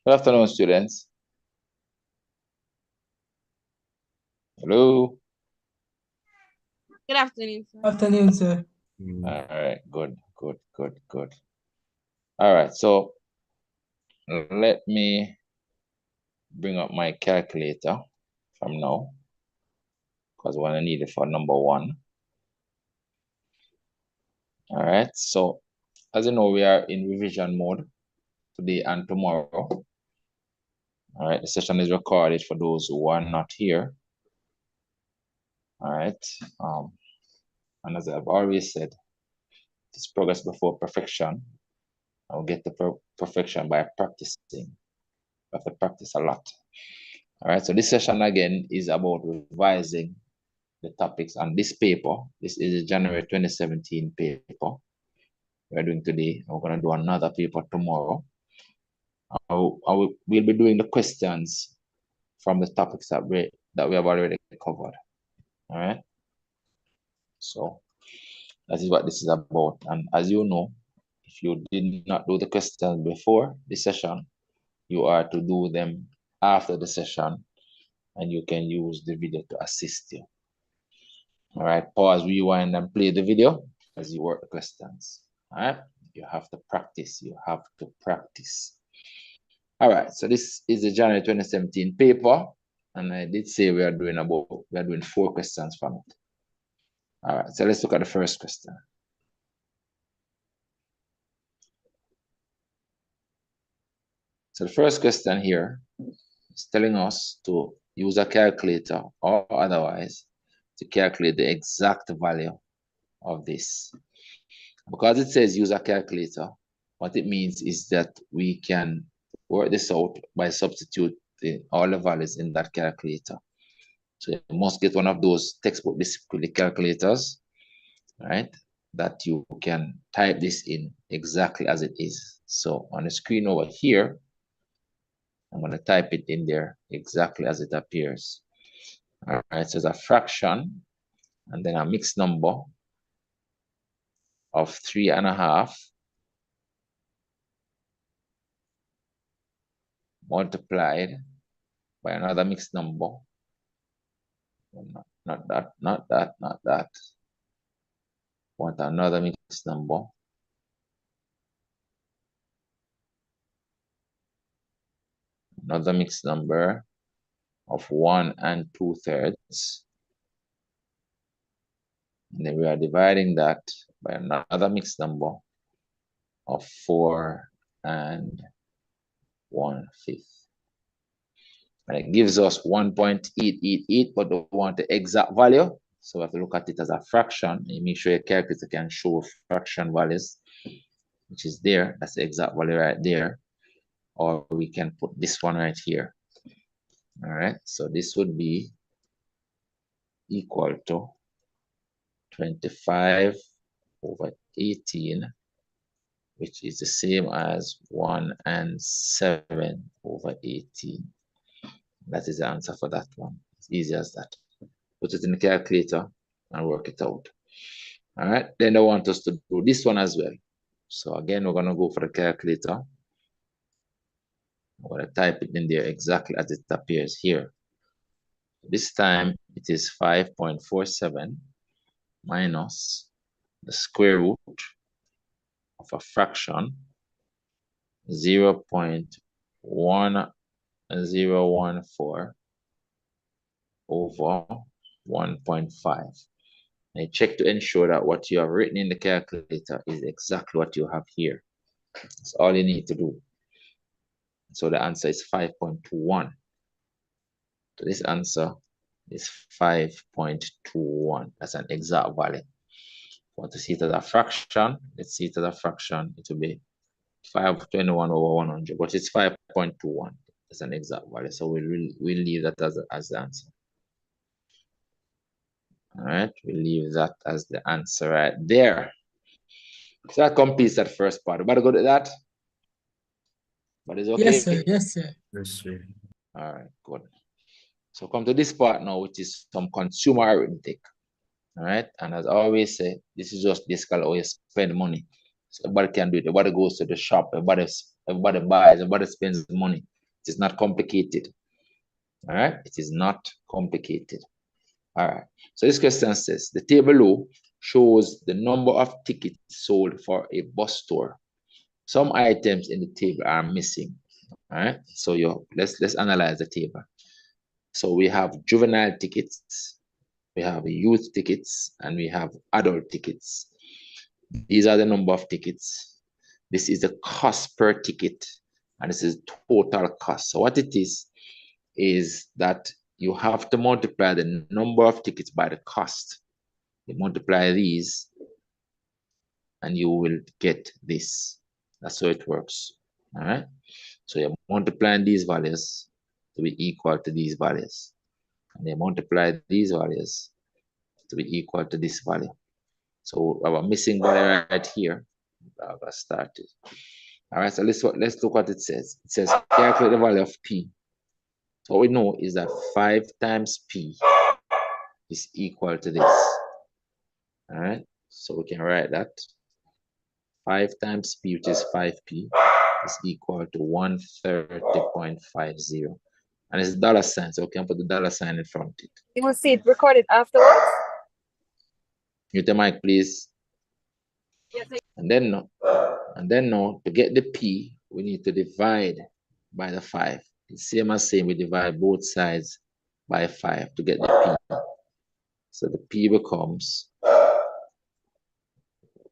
Good afternoon, students. Hello. Good afternoon, sir. Afternoon, sir. All right, good. All right, so let me bring up my calculator from now, because we're gonna need it for number 1. All right, so as you know, we are in revision mode today and tomorrow. All right, the session is recorded for those who are not here. All right, and as I've always said, it's progress before perfection. I'll get to perfection by practicing. You have to practice a lot. All right, so this session again is about revising the topics on this paper. This is the January 2017 paper we're doing today. We're going to do another paper tomorrow. We'll be doing the questions from the topics that we have already covered. All right, so that is what this is about. And as you know, if you did not do the questions before the session, you are to do them after the session, and you can use the video to assist you. All right, pause, rewind, and play the video as you work the questions. All right, you have to practice. All right, so this is the January 2017 paper, and I did say we are doing 4 questions from it. All right, so let's look at the first question. So the first question here is telling us to use a calculator or otherwise to calculate the exact value of this. Because it says use a calculator, what it means is that we can work this out by substituting all the values in that calculator. So you must get one of those textbook basically calculators, right, that you can type this in exactly as it is. So on the screen over here, I'm going to type it in there exactly as it appears. All right, so it's a fraction and then a mixed number of 3.5 multiplied by another mixed number. Not that. Want another mixed number. Another mixed number of 1 2/3. And then we are dividing that by another mixed number of 4 1/5. And it gives us 1.888, but we want the exact value. So we have to look at it as a fraction and make sure your calculator can show fraction values, which is there. That's the exact value right there. Or we can put this one right here. All right, so this would be equal to 25/18, which is the same as 1 7/18. That is the answer for that one. It's easy as that. Put it in the calculator and work it out. All right, then they want us to do this one as well. So again, we're going to go for the calculator. I'm going to type it in there exactly as it appears here. This time it is 5.47 minus the square root of a fraction 0.1014 over 1.5. And check to ensure that what you have written in the calculator is exactly what you have here. That's all you need to do. So the answer is 5.21. So this answer is 5.21. That's an exact value. Want to see it as a fraction? Let's see it as a fraction. It will be 521 over 100, but it's 5.21. That's an exact value. So we'll leave that as the answer. All right, we'll leave that as the answer right there. So that completes that first part. Everybody good at that? But it's okay? Yes, sir. Yes, sir. Yes, sir. All right, good. So come to this part now, which is some consumer arithmetic. All right, and as I always say, this is just basically how you spend money. So everybody can do it. Everybody goes to the shop. Everybody buys. Everybody spends money. It is not complicated. All right, it is not complicated. All right, so this question says the table below shows the number of tickets sold for a bus tour. Some items in the table are missing. All right, so let's analyze the table. So we have juvenile tickets, we have youth tickets, and we have adult tickets. These are the number of tickets. This is the cost per ticket, and this is total cost. So what it is that you have to multiply the number of tickets by the cost. You multiply these, and you will get this. That's how it works. All right. So you're multiplying these values to be equal to these values, and you multiply these values to be equal to this value. So our missing value right here, I got started. All right, so let's look what it says. It says calculate the value of P. So what we know is that 5 times P is equal to this. All right, so we can write that 5 times P, which is 5P, is equal to 130.50. And it's dollar sign, so we can put the dollar sign in front of it. You will see it recorded afterwards. Mute the mic, please. Yes. And then now, to get the P, we need to divide by the 5. It's same as saying we divide both sides by 5 to get the P. So the P becomes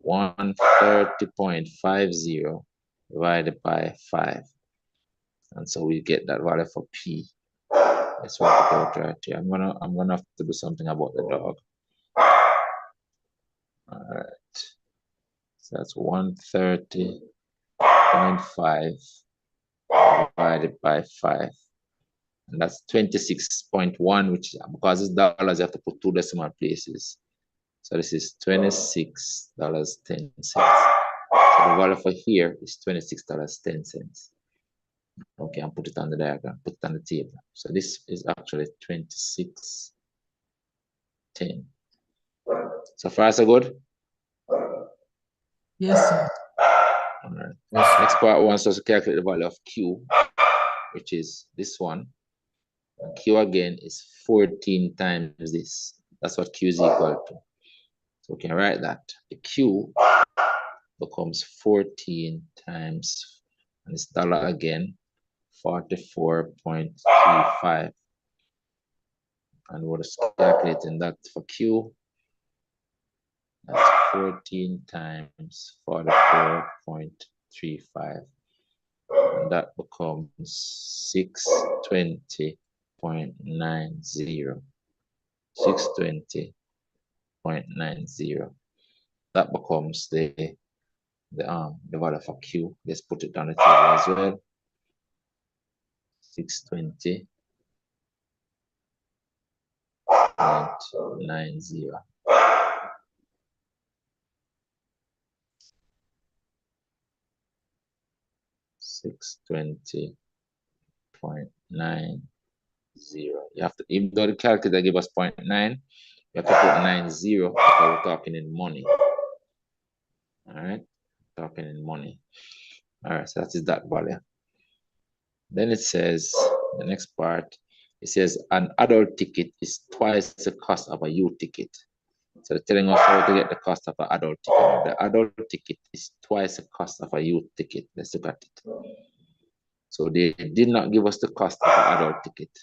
130.50 divided by 5. And so we get that value for P. Let's work it out right here. I'm gonna have to do something about the dog. All right. So that's 130.5 divided by 5. And that's 26.1, which because it's dollars, you have to put 2 decimal places. So this is $26.10. So the value for here is $26.10. Okay, and put it on the diagram, put it on the table. So this is actually 26.10. So far, so good? Yes, sir. All right. Yes, sir. Next part wants us to calculate the value of Q, which is this one. And Q again is 14 times this. That's what Q is equal to. So we can write that. The Q becomes 14 times, and it's dollar again, 44.35. And we're calculating that for Q. That's 14 times 44.35. And that becomes 620.90. 620.90. That becomes the value for Q. Let's put it on the table as well. 620.90. 620.90. You have to, even though the calculator give us 0.9, you have to put 90 because we're talking in money. All right, talking in money. All right, so that is that value. Then it says, the next part, it says an adult ticket is twice the cost of a youth ticket. So they're telling us how to get the cost of an adult ticket. The adult ticket is twice the cost of a youth ticket. Let's look at it. So they did not give us the cost of an adult ticket,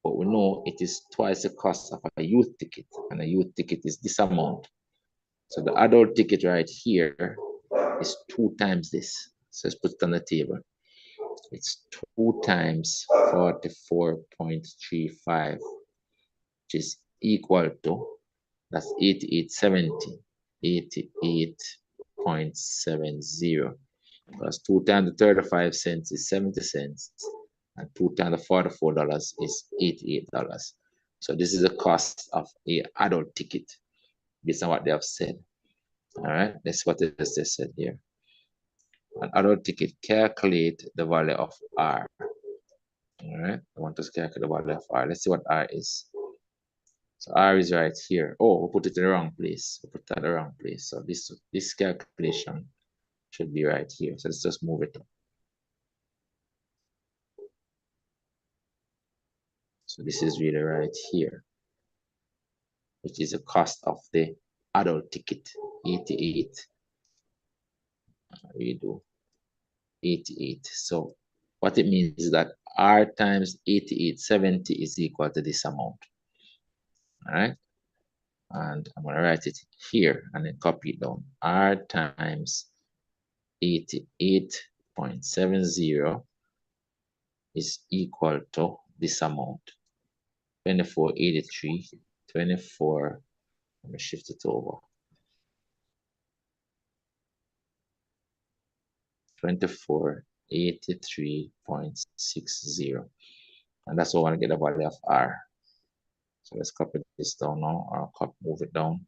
but we know it is twice the cost of a youth ticket, and a youth ticket is this amount. So the adult ticket right here is 2 times this. So let's put it on the table. It's 2 times 44.35, which is equal to, that's 88.70, 88.70. Because 2 times the 35 cents is 70 cents, and 2 times the $44 is $88. So this is the cost of an adult ticket, based on what they have said. All right, that's what it just said here. An adult ticket, calculate the value of R. All right, I want to calculate the value of R. Let's see what R is. So R is right here. Oh, we put it in the wrong place. We put it in the wrong place. So this calculation should be right here. So let's just move it up. So this is really right here, which is the cost of the adult ticket, 88. Redo 88. So what it means is that R times 8870 is equal to this amount. All right. And I'm going to write it here and then copy it down. R times 88.70 is equal to this amount. 2483, 24, let me shift it over. 2483.60. And that's what I want to get the value of R. So let's copy this down now, or move it down.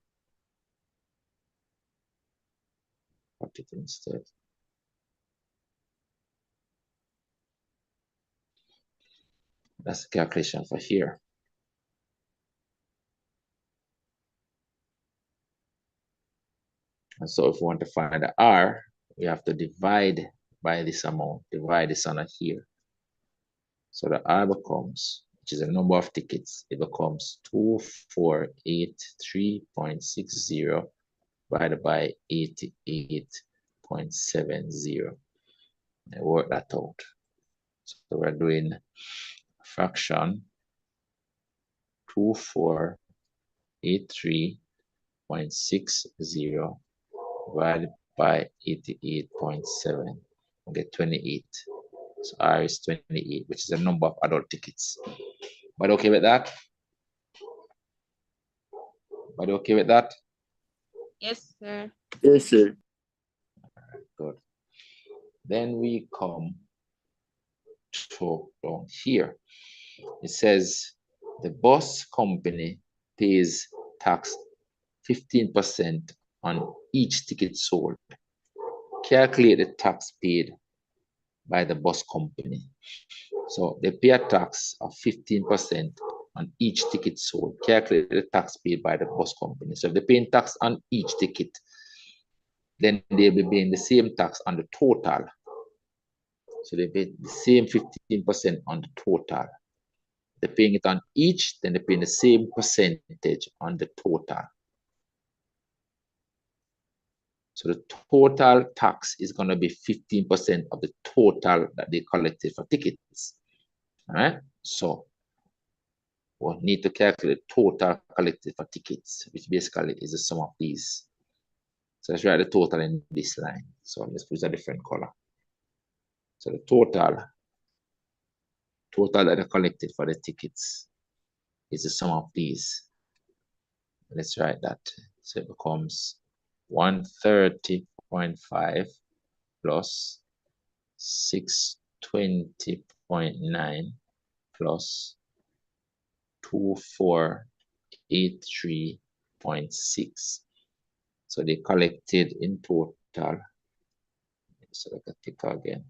Cut it instead. That's the calculation for here. And so if we want to find the R, we have to divide by this amount, divide this on here. So the R becomes, which is the number of tickets, it becomes 2483.60 divided by 88.70. And work that out. So we're doing fraction 2483.60 divided by 88.7. We get 28. So R is 28, which is the number of adult tickets. But okay with that? But okay with that? Yes, sir. Yes, sir. Good. Then we come to down here. It says the bus company pays tax 15% on each ticket sold. Calculate the tax paid by the bus company. So they pay a tax of 15% on each ticket sold. Calculate the tax paid by the bus company. So if they're paying tax on each ticket, then they'll be paying the same tax on the total. So they pay the same 15% on the total. They're paying it on each, then they're paying the same percentage on the total. So the total tax is going to be 15% of the total that they collected for tickets. All right. So we'll need to calculate total collected for tickets, which basically is the sum of these. So let's write the total in this line. So let's put a different color. So the total that are collected for the tickets is the sum of these. Let's write that. So it becomes 130.5 plus 620.9 plus 2483.6. So they collected in total. So I can tick again.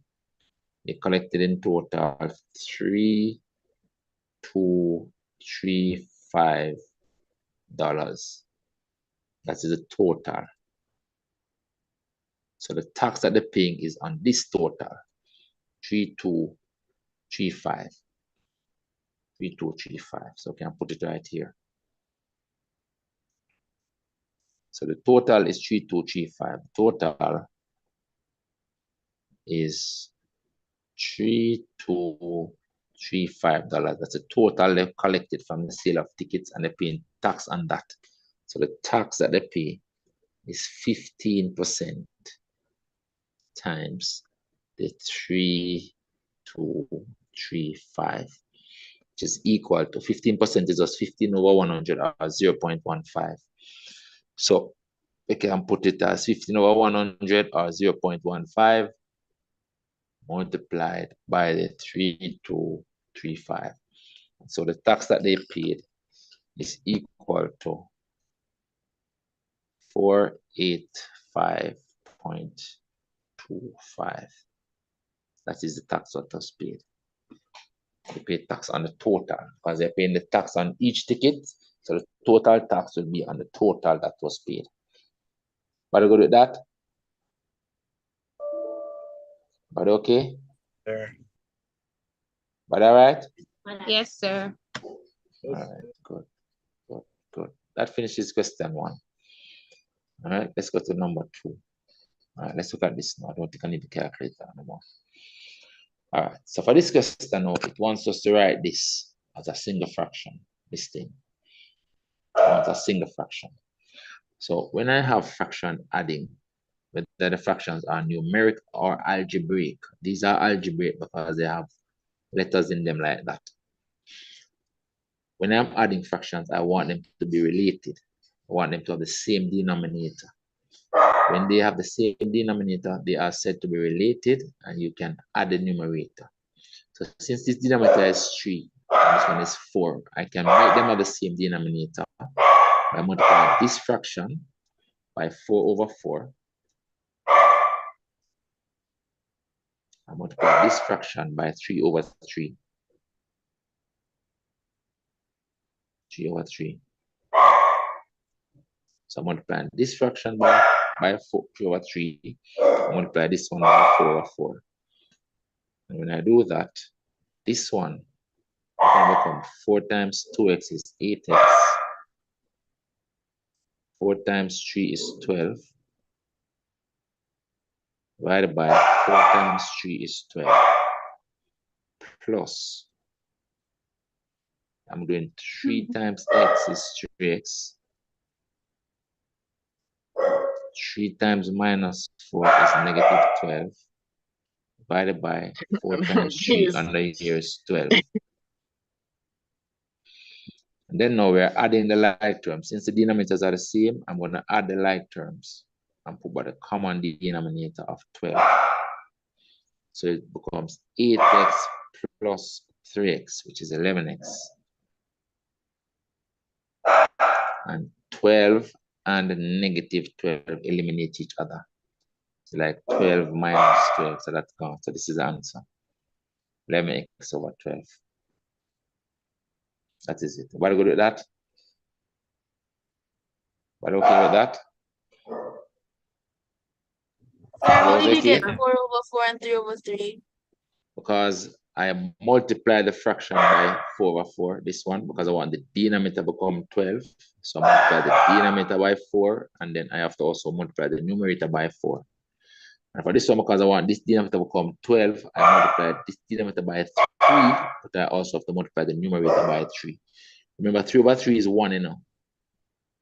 They collected in total $3235. That is the total. So the tax that they're paying is on this total, 3235. 3235. So I can put it right here. So the total is 3235. Total is $3235. That's the total they've collected from the sale of tickets, and they're paying tax on that. So the tax that they pay is 15% times the 3235, which is equal to 15% is just 15 over 100 or 0.15. So we can put it as 15 over 100 or 0.15 multiplied by the 3235. So the tax that they paid is equal to 485.25. That is the tax that was paid. They pay tax on the total because they're paying the tax on each ticket. So the total tax will be on the total that was paid. But good with that? But okay? Sir. But all right? Yes, sir. All right, good. That finishes question 1. All right, let's go to number 2. All right, let's look at this now. I don't think I need the calculator anymore. All right, so for this question now, it wants us to write this as a single fraction, this thing. As a single fraction. So when I have fraction adding, whether the fractions are numeric or algebraic, these are algebraic because they have letters in them like that. When I'm adding fractions, I want them to be related. I want them to have the same denominator. When they have the same denominator, they are said to be related, and you can add the numerator. So since this denominator is 3, and this one is 4, I can make them have the same denominator by multiplying this fraction by 4 over 4. I multiply this fraction by 3 over 3. 3 over 3. So I'm multiplying this fraction by 4, 3 over 3. I multiply this one by 4 over 4. And when I do that, this one can become 4 times 2x is 8x. 4 times 3 is 12. Divided by 4 times 3 is 12. Plus, I'm doing 3 times x is 3x. 3 times minus 4 is negative 12. Divided by 4 times 3 under here is 12. And then now we're adding the like terms. Since the denominators are the same, I'm going to add the like terms and put by the common denominator of 12. So it becomes 8x plus 3x, which is 11x. And 12 and negative 12 eliminate each other. So like 12 minus 12, so that's gone. So this is the answer. 11x over 12. That is it. What are we good with that? What okay with that? How did you get 4 over 4 and 3 over 3? Because I multiply the fraction by 4 over 4, this one, because I want the denominator to become 12. So I multiply the denominator by 4, and then I have to also multiply the numerator by 4. And for this one, because I want this denominator to become 12, I multiply this denominator by 3, but I also have to multiply the numerator by 3. Remember, 3 over 3 is 1, you know.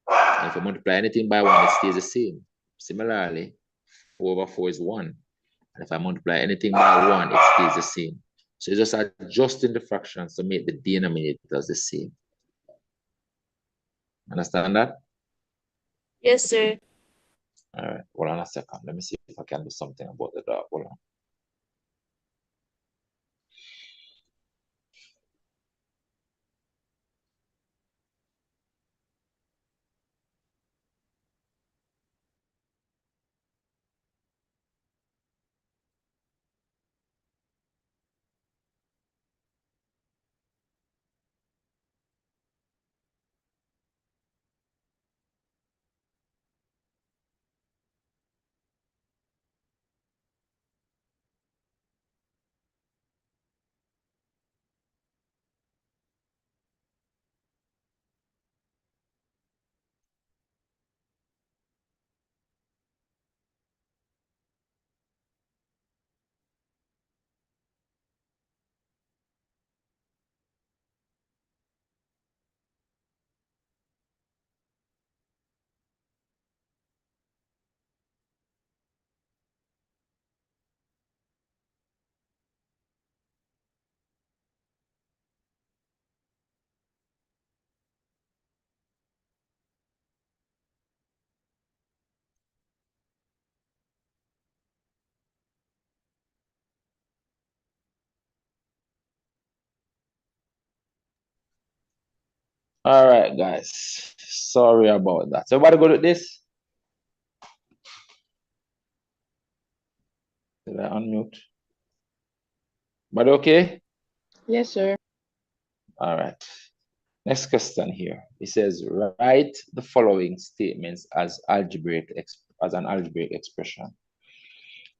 And if I multiply anything by 1, it stays the same. Similarly, 4 over 4 is 1. And if I multiply anything by 1, it stays the same. So it's just adjusting the fractions to make the denominators the same. Understand that? Yes, sir. All right, hold on a second. Let me see if I can do something about the dark. Hold on. All right, guys. Sorry about that. So everybody good at this? Did I unmute? But okay? Yes, sir. All right. Next question here. It says, write the following statements as an algebraic expression.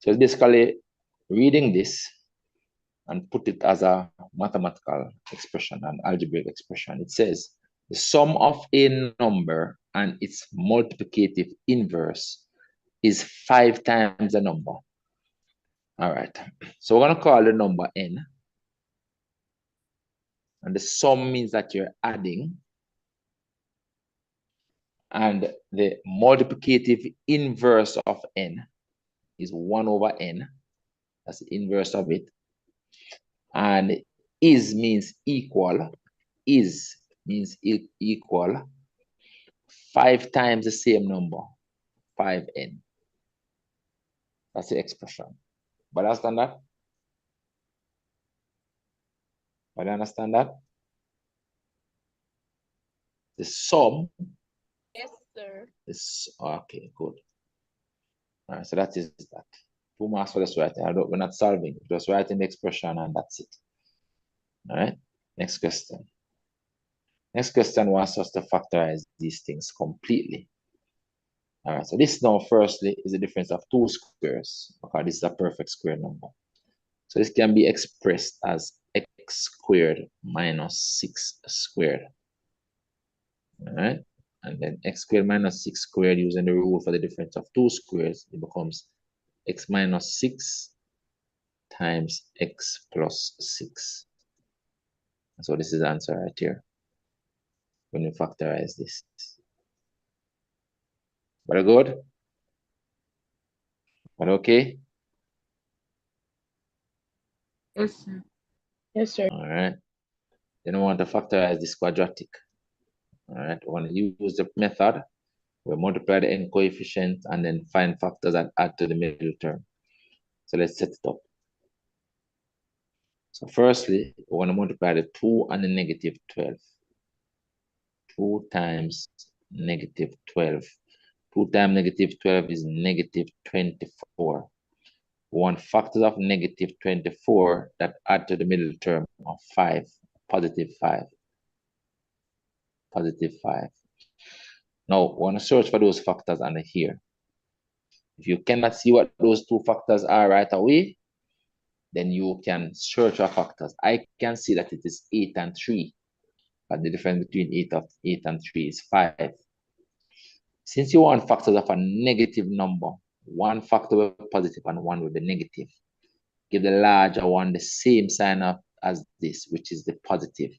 So it's basically reading this and put it as a mathematical expression, an algebraic expression. It says the sum of a number and its multiplicative inverse is 5 times the number. All right, so we're going to call the number n. And the sum means that you're adding. And the multiplicative inverse of n is 1 over n. That's the inverse of it. And is means equal. Is means equal 5 times the same number, 5n. That's the expression. But understand that? But understand that? The sum. Yes, sir. Is okay, good. All right, so that is that. 2 marks for this writing. We're not solving, just writing the expression and that's it. All right, next question. Next question wants us to factorize these things completely. All right, so this now firstly is the difference of 2 squares, because this is a perfect square number. So this can be expressed as x squared minus 6 squared. All right, and then x squared minus 6 squared, using the rule for the difference of 2 squares, it becomes x minus 6 times x plus 6. So this is the answer right here when you factorize this. Very good? But okay? Yes, sir. Yes, sir. All right. Then we want to factorize this quadratic. All right. We want to use the method. We multiply the n coefficients and then find factors and add to the middle term. So let's set it up. So firstly, we want to multiply the 2 and the negative 12. 2 times negative 12. 2 times negative 12 is negative 24. We want factors of negative 24 that add to the middle term of 5, positive 5. Positive 5. Now, we want to search for those factors under here. If you cannot see what those 2 factors are right away, then you can search for factors. I can see that it is 8 and 3. But the difference between 8 and 3 is 5. Since you want factors of a negative number, one factor will be positive and one will be negative. Give the larger one the same sign up as this, which is the positive.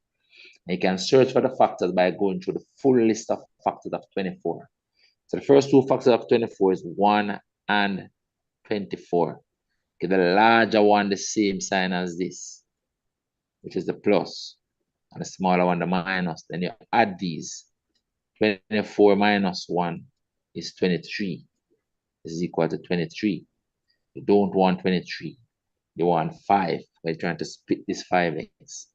And you can search for the factors by going through the full list of factors of 24. So the first 2 factors of 24 is 1 and 24. Give the larger one the same sign as this, which is the plus, and the smaller one the minus. Then you add these. 24 minus 1 is 23. This is equal to 23. You don't want 23. You want 5. We're trying to split this 5x.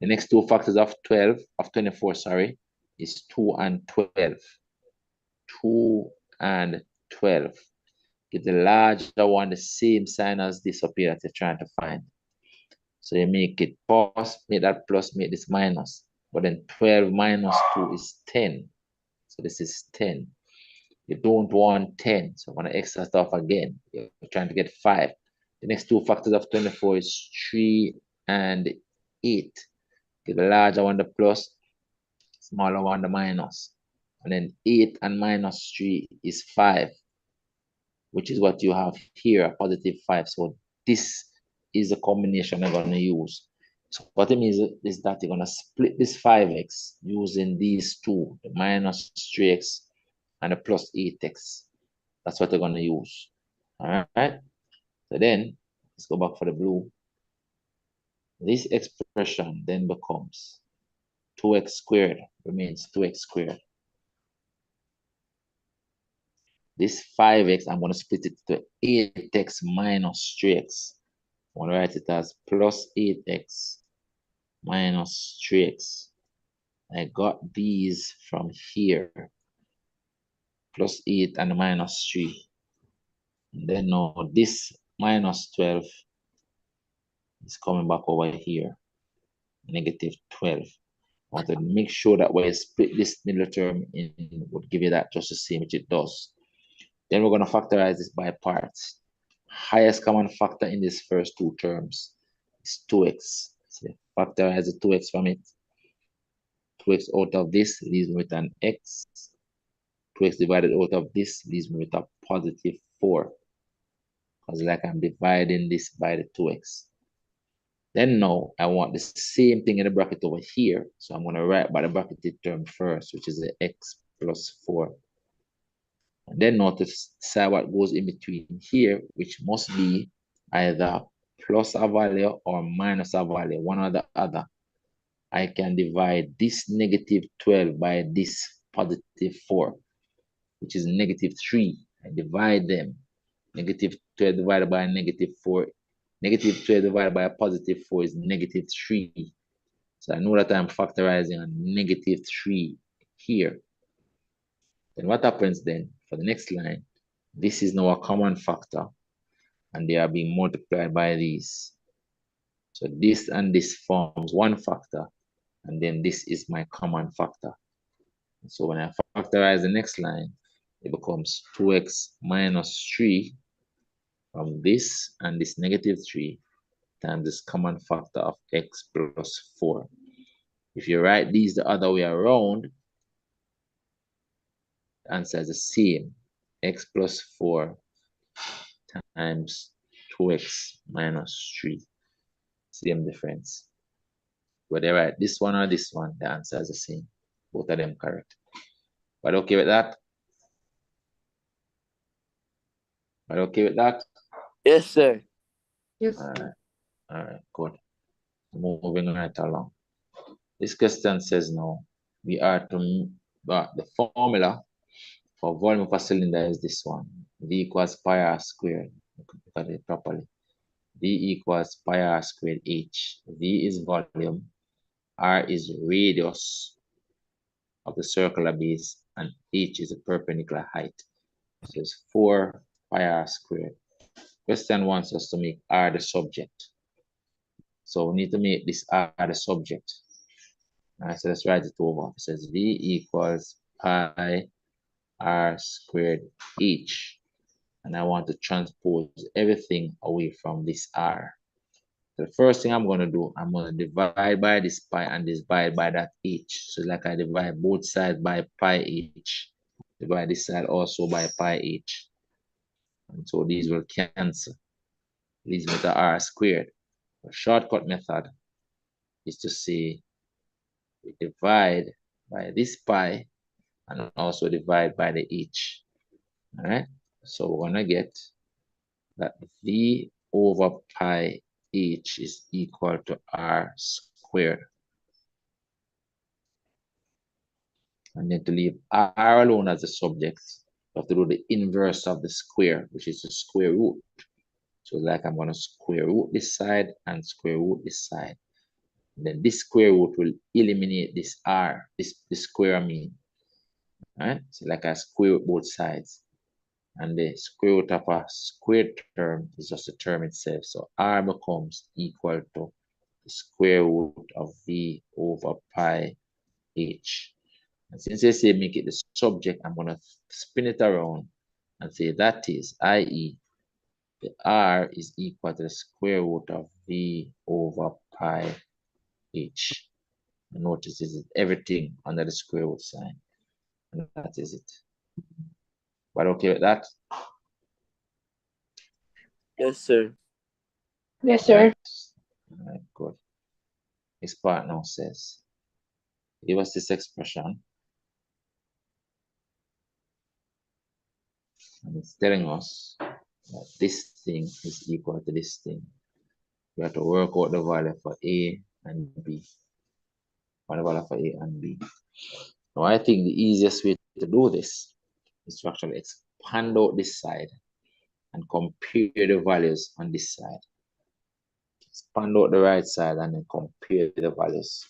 The next 2 factors of 24, sorry, is 2 and 12. 2 and 12. Give the larger one the same sign as this up here that you're trying to find. So you make it plus, make that plus, make this minus. But then 12 minus 2 is 10. So this is 10. You don't want 10. So I'm going to extra stuff again. You're trying to get 5. The next 2 factors of 24 is 3 and 8. Give the larger one the plus, smaller one the minus. And then 8 and minus 3 is 5, which is what you have here, a positive 5. So this is the combination I'm going to use. So what it means is that you're going to split this 5x using these 2, the minus 3x and the plus 8x. That's what they're going to use. All right. So then, let's go back for the blue. This expression then becomes 2x squared, remains 2x squared. This 5x, I'm going to split it to 8x minus 3x. I'm going to write it as plus 8x minus 3x. I got these from here. Plus 8 and minus 3. And then now this minus 12 is coming back over here. Negative 12. I want to make sure that when you split this middle term in, would give you that just the same, which it does. Then we're going to factorize this by parts. Highest common factor in these first 2 terms is 2x. So factorize the 2x from it. 2x out of this leaves me with an x. 2x divided out of this leaves me with a positive 4. Because like I'm dividing this by the 2x. Then now I want the same thing in the bracket over here. So I'm going to write by the bracketed term first, which is the x plus 4. And then notice decide what goes in between here, which must be either plus a value or minus a value, one or the other. I can divide this negative 12 by this positive 4, which is negative 3. I divide them. Negative 12 divided by negative 4. Negative 12 divided by a positive 4 is negative 3. So I know that I'm factorizing a negative 3 here. Then what happens then for the next line? This is now a common factor, and they are being multiplied by these. So this and this forms one factor, and then this is my common factor. So when I factorize the next line, it becomes 2x minus 3 from this and this negative 3 times this common factor of x plus 4. If you write these the other way around, the answer is the same. X plus 4 times 2x minus 3. Same difference. Whether I write this one or this one, the answer is the same. Both of them correct. But okay with that? But okay with that? Yes, sir. Yes. All right, good. Moving right along. This question says now, we are to, the formula for volume of a cylinder is this one. V equals pi r squared. Look at it properly. V equals pi r squared h. V is volume. R is radius of the circular base, and h is the perpendicular height. So it's 4 pi r squared. Question wants us to make r the subject. So we need to make this r the subject. All right, so let's write it over. It says V equals pi r squared h. And I want to transpose everything away from this r. So the first thing I'm going to do, I'm going to divide by this pi and divide by that h. So like I divide both sides by pi h. Divide this side also by pi h. And so these will cancel. Leaves me with the r squared. The shortcut method is to say we divide by this pi and also divide by the h. All right. So we're going to get that v over pi h is equal to r squared. And then to leave r alone as the subject, you have to do the inverse of the square, which is the square root. So like I'm going to square root this side and square root this side. And then this square root will eliminate this r, this square I mean. All right? So like I square root both sides. And the square root of a squared term is just the term itself. So r becomes equal to the square root of v over pi h. And since they say make it the subject, I'm going to spin it around and say that is, i.e., the r is equal to the square root of v over pi h. And notice this is everything under the square root sign. And that is it. But okay with that? Yes, sir. Yes, sir. All right, good. This part now says, give us this expression. And it's telling us that this thing is equal to this thing. We have to work out the value for A and B. The value for A and B. Now, I think the easiest way to do this is to actually expand out this side and compare the values on this side. Expand out the right side and then compare the values.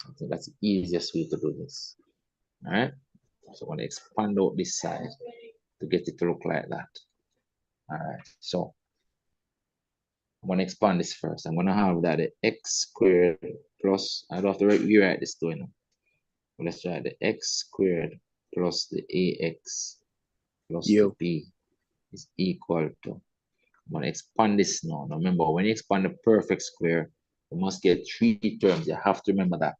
I think that's the easiest way to do this. All right. So I'm going to expand out this side to get it to look like that. All right. So I'm going to expand this first. I'm going to have that the x squared plus, I don't have to rewrite this though, you know. But let's try the x squared plus the ax plus the b is equal to I'm going to expand this now. Now remember, when you expand the perfect square, you must get 3 terms. You have to remember that.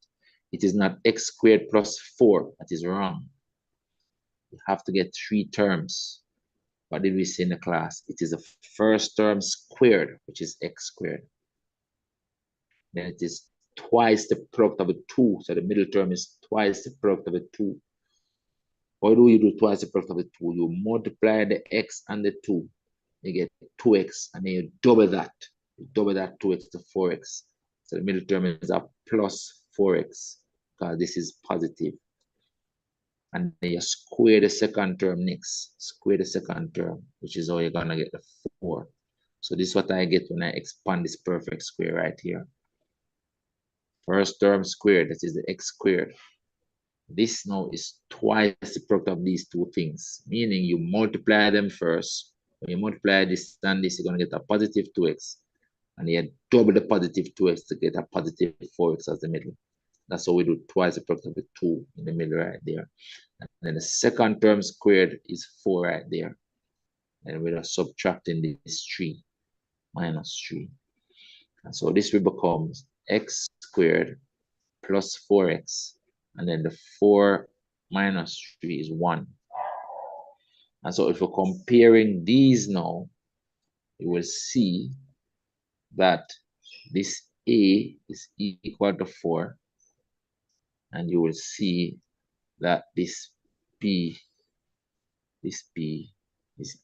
It is not x squared plus 4. That is wrong. You have to get 3 terms. What did we say in the class? It is the first term squared, which is x squared. Then it is twice the product of the 2. So the middle term is twice the product of the 2. Why do you do twice the product of the 2? You multiply the x and the 2. You get 2x, and then you double that. You double that 2x to 4x. So the middle term is a plus 4x, because this is positive. And then you square the second term next. Square the second term, which is how you're going to get the 4. So this is what I get when I expand this perfect square right here. First term squared, that is the x squared. This now is twice the product of these two things, meaning you multiply them first. When you multiply this and this, you're going to get a positive 2x. And you double the positive 2x to get a positive 4x as the middle. That's how we do twice the product of the 2 in the middle right there. And then the second term squared is 4 right there. And we're subtracting this 3, minus 3. And so this will become x squared plus 4x. And then the 4 minus 3 is 1. And so if we're comparing these now, you will see that this a is equal to 4. And you will see that this p is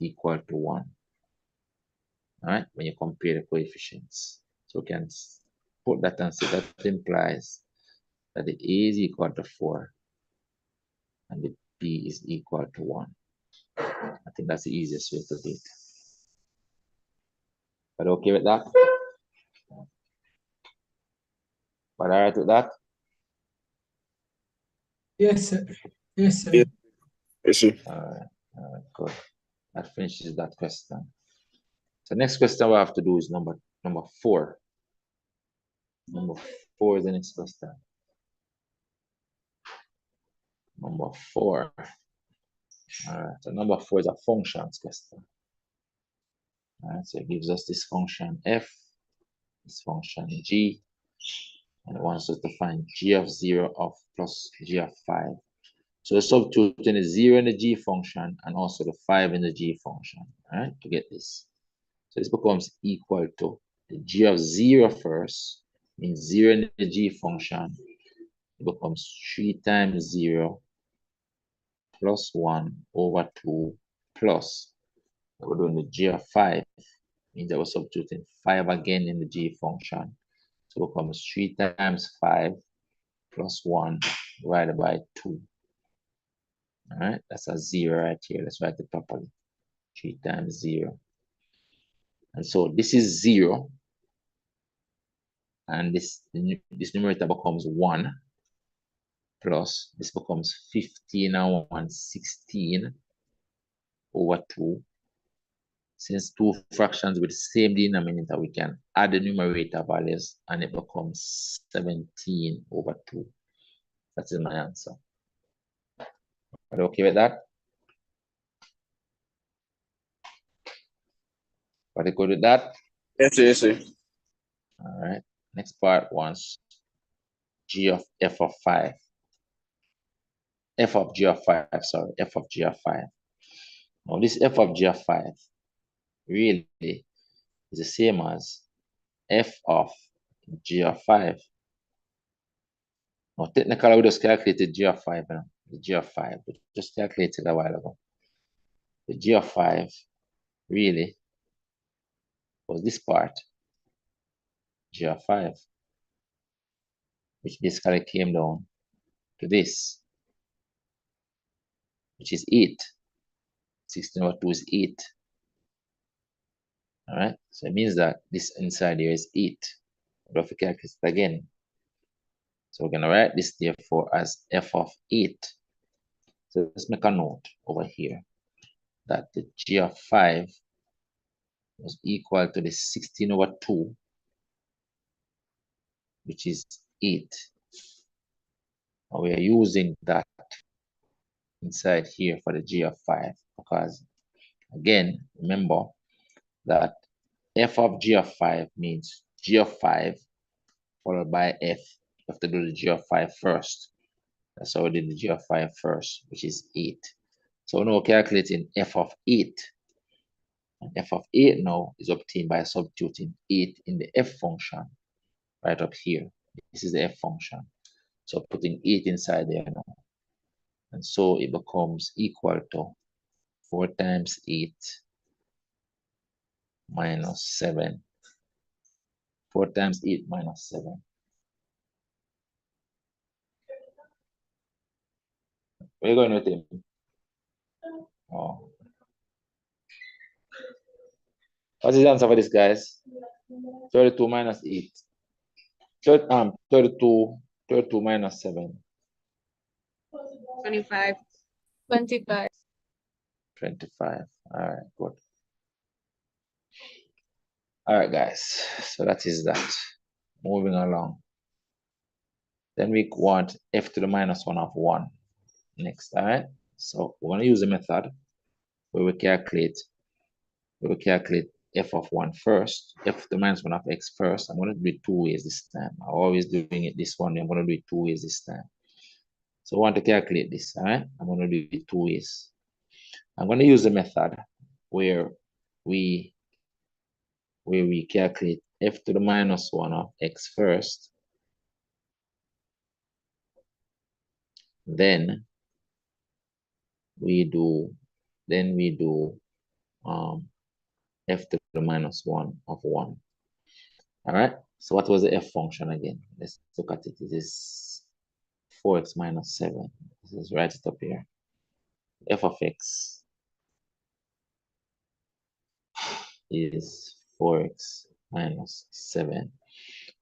equal to 1. All right, when you compare the coefficients. So we can put that and say that implies that the a is equal to 4 and the p is equal to 1. I think that's the easiest way to do it. But okay with that? But all right with that? Yes, sir. Yes, sir. Yes, sir. All right, good. That finishes that question. So next question we have to do is number 4. Number 4 is the next question. Number 4. All right, so number 4 is a functions question. All right, so it gives us this function f, this function g, and it wants us to find g of 0 of plus g of 5. So we're substituting the 0 in the g function and also the 5 in the g function, all right, to get this. So this becomes equal to the g of 0 first, means 0 in the g function. It becomes 3 times 0 plus 1 over 2 plus, we're doing the g of 5, means that we're substituting 5 again in the g function. So it becomes 3 times 5 plus 1 divided by 2. All right, that's a 0 right here. Let's write it properly. 3 times 0. And so this is 0. And this numerator becomes 1 plus this becomes 15 and 1, 16 over 2. Since 2 fractions with the same denominator, we can add the numerator values and it becomes 17 over 2. That is my answer. Are you okay with that? Are you good with that? Yes, sir. Yes, sir. All right. Next part wants g of f of 5. F of g of 5, sorry, f of g of 5. Now this f of g of 5 really is the same as f of g of 5. Now technically we just calculated g of 5, the g of 5, we just calculated a while ago. The g of 5 really was this part, g of 5, which basically came down to this, which is 8. 16 over 2 is 8. All right, so it means that this inside here is 8. We have to calculate it again. So we're going to write this therefore as f of 8. So let's make a note over here that the g of 5 was equal to the 16 over 2, which is 8. And we are using that inside here for the g of 5 because, again, remember that f of g of 5 means g of 5 followed by f. You have to do the g of 5 first. That's how we did the g of 5 first, which is 8. So now calculating f of 8. And f of 8 now is obtained by substituting 8 in the f function right up here. This is the f function. So putting 8 inside there now. And so it becomes equal to 4 times 8 minus 7. 4 times 8 minus 7. Where are you going with him? Oh. What's the answer for this, guys? 32 minus 8. 32 minus 7. 25. 25. 25. All right, good. All right, guys. So that is that. Moving along. Then we want f to the minus 1 of 1 next. All right. So we're going to use a method where we calculate f of 1 first, f to the minus 1 of x first. I'm going to do it 2 ways this time. I'm always doing it this one. I'm going to do it 2 ways this time. So I want to calculate this. All right. I'm going to do it 2 ways. I'm going to use a method where we calculate f to the minus 1 of x first, then we do f to the minus 1 of 1. All right. So what was the f function again? Let's look at it. It is 4x minus 7. This is right up here. F of x is 4x minus 7.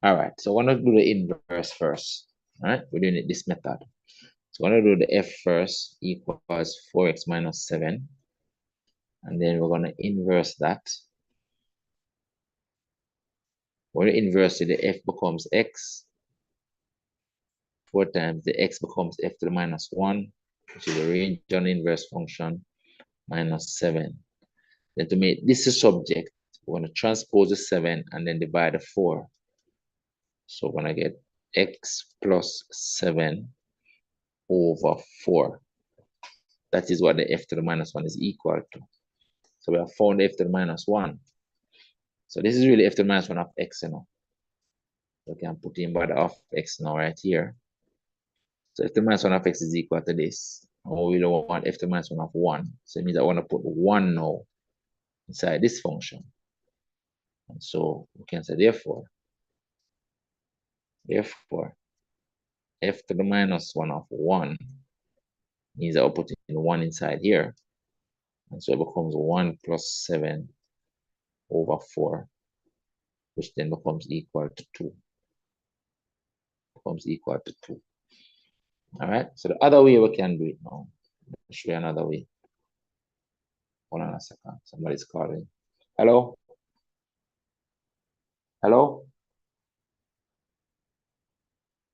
All right. So we're going to do the inverse first. All right. We're doing it this method. So we're going to do the f first equals 4x minus 7. And then we're going to inverse that. When you inverse it, the f becomes x. 4 times the x becomes f to the minus 1, which is the range on the inverse function, minus 7. Then to make this a subject, we're going to transpose the 7 and then divide the 4. So we're going to get x plus 7 over 4. That is what the f to the minus 1 is equal to. So we have found f to the minus 1. So this is really f to the minus 1 of x, you know. So we can put in by the of x now right here. So f to the minus 1 of x is equal to this. And we don't want f to the minus 1 of 1. So it means I want to put 1 now inside this function. And so we can say therefore, f to the minus 1 of 1 means I will put in 1 inside here. And so it becomes 1 plus 7 over 4, which then becomes equal to 2. Becomes equal to 2. All right. So the other way we can do it now. I'll show you another way. Hold on a second. Somebody's calling. Hello? Hello?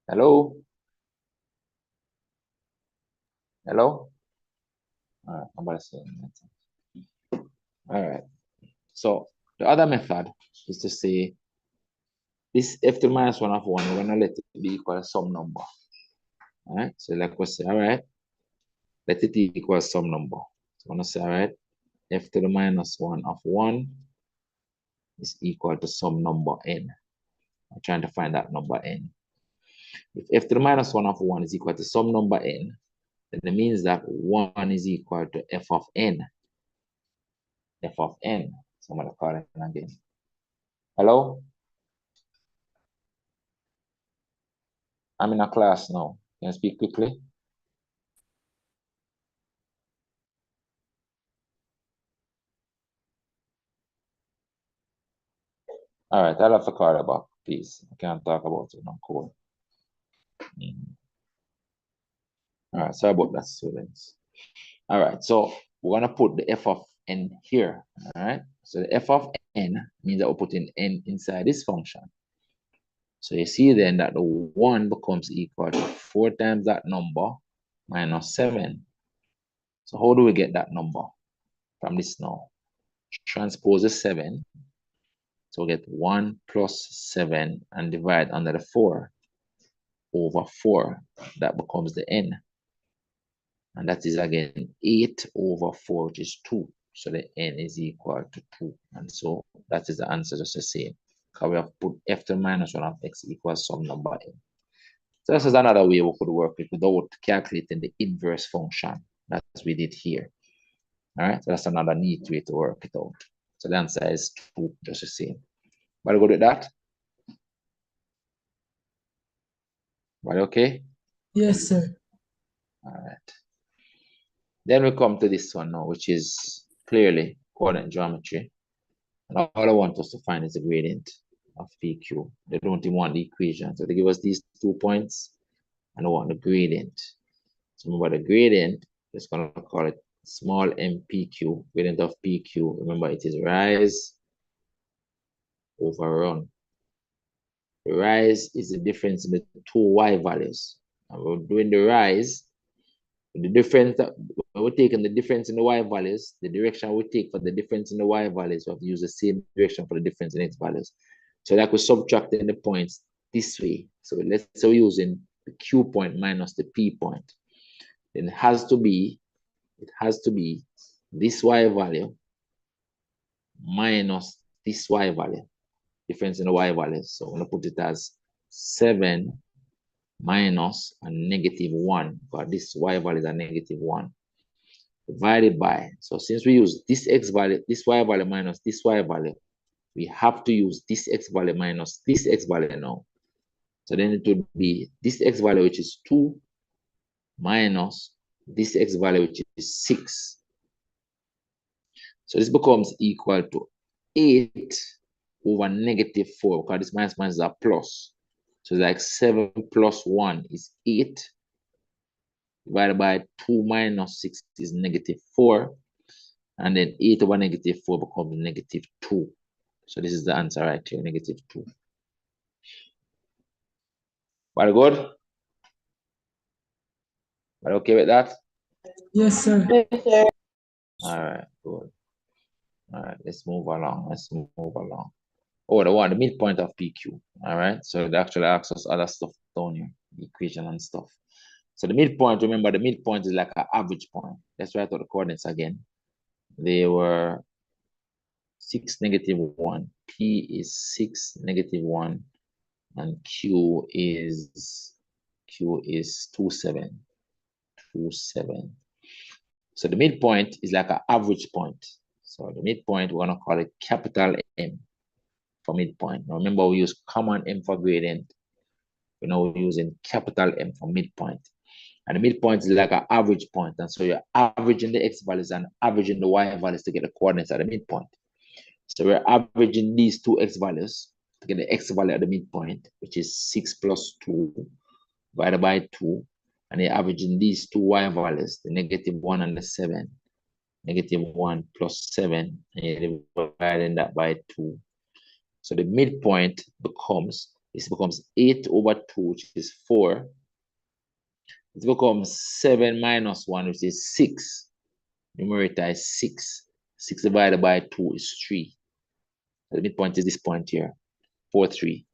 Hello? Hello? All right. Somebody's saying that. All right. So the other method is to say this f to the minus 1 of 1, we're going to let it be equal to some number. All right. So like we say, all right, let it equal some number. So I'm going to say, all right, f to the minus 1 of 1 is equal to some number n. I'm trying to find that number n. If f to the minus 1 of 1 is equal to some number n, then it means that 1 is equal to f of n. F of n. So I'm going to call it again. Hello? I'm in a class now. Can you speak quickly? All right, I'll have to call it back, please. I can't talk about it on call. All right, sorry about that, students. All right, so we're gonna put the f of n here. All right, so the f of n means that we're putting n inside this function. So you see then that the 1 becomes equal to 4 times that number minus 7. So how do we get that number from this now? Transpose the 7 So we get 1 plus 7 and divide under the 4 over 4. That becomes the n. And that is again 8 over 4, which is 2. So the n is equal to 2. And so that is the answer, just the same. Because we have put f to the minus 1 of x equals some number n. So this is another way we could work it without calculating the inverse function that we did here. All right, so that's another neat way to work it out. So the answer is 2, just the same. Very good with that? Right, okay? Yes, sir. All right. Then we come to this one now, which is clearly coordinate geometry. And all I want us to find is the gradient of PQ. They don't even want the equation. So they give us these 2 points, and I want the gradient. So remember the gradient, just going to call it small m PQ, gradient of PQ. Remember, it is rise over run. The rise is the difference in the two y values. And we're doing the rise. The difference, we're taking the difference in the y values, the direction we take for the difference in the y values, we have to use the same direction for the difference in x values. So like we're subtracting the points this way. So let's say we're using the q point minus the p point. Then it has to be this y value minus this y value, difference in the y values. So I'm going to put it as 7 minus a negative 1, but this y value is a negative 1, divided by, so since we use this x value, this y value minus this y value, we have to use this x value minus this x value now. So then it would be this x value, which is 2, minus this x value, which is 6. So this becomes equal to 8 over negative 4, because this minus minus is a plus. So it's like 7 plus 1 is 8, divided by 2 minus 6 is negative 4. And then 8 over negative 4 becomes negative 2. So this is the answer right here, negative 2. Very good? Are you okay with that? Yes, sir. Yes, sir. All right, good. All right, let's move along. Let's move along. Oh, the midpoint of PQ. All right, so they actually asks us other stuff down here, the equation and stuff. So the midpoint, remember, the midpoint is like an average point. Let's write out the coordinates again. They were 6, negative 1. P is 6, negative 1. And Q is 2, 7. 2, 7. So the midpoint is like an average point. So the midpoint, we're going to call it capital M for midpoint. Now remember, we use common M for gradient. We're now using capital M for midpoint. And the midpoint is like an average point. And so you're averaging the x values and averaging the y values to get the coordinates at the midpoint. So we're averaging these two x values to get the x value at the midpoint, which is 6 plus 2 divided by 2. And you're averaging these two y values, the negative 1 and the 7. Negative 1 plus 7, and you're dividing that by 2. So the midpoint becomes 8 over 2, which is 4. It becomes 7 minus 1, which is 6. Numerator is 6. 6 divided by 2 is 3. So the midpoint is this point here, 4, 3.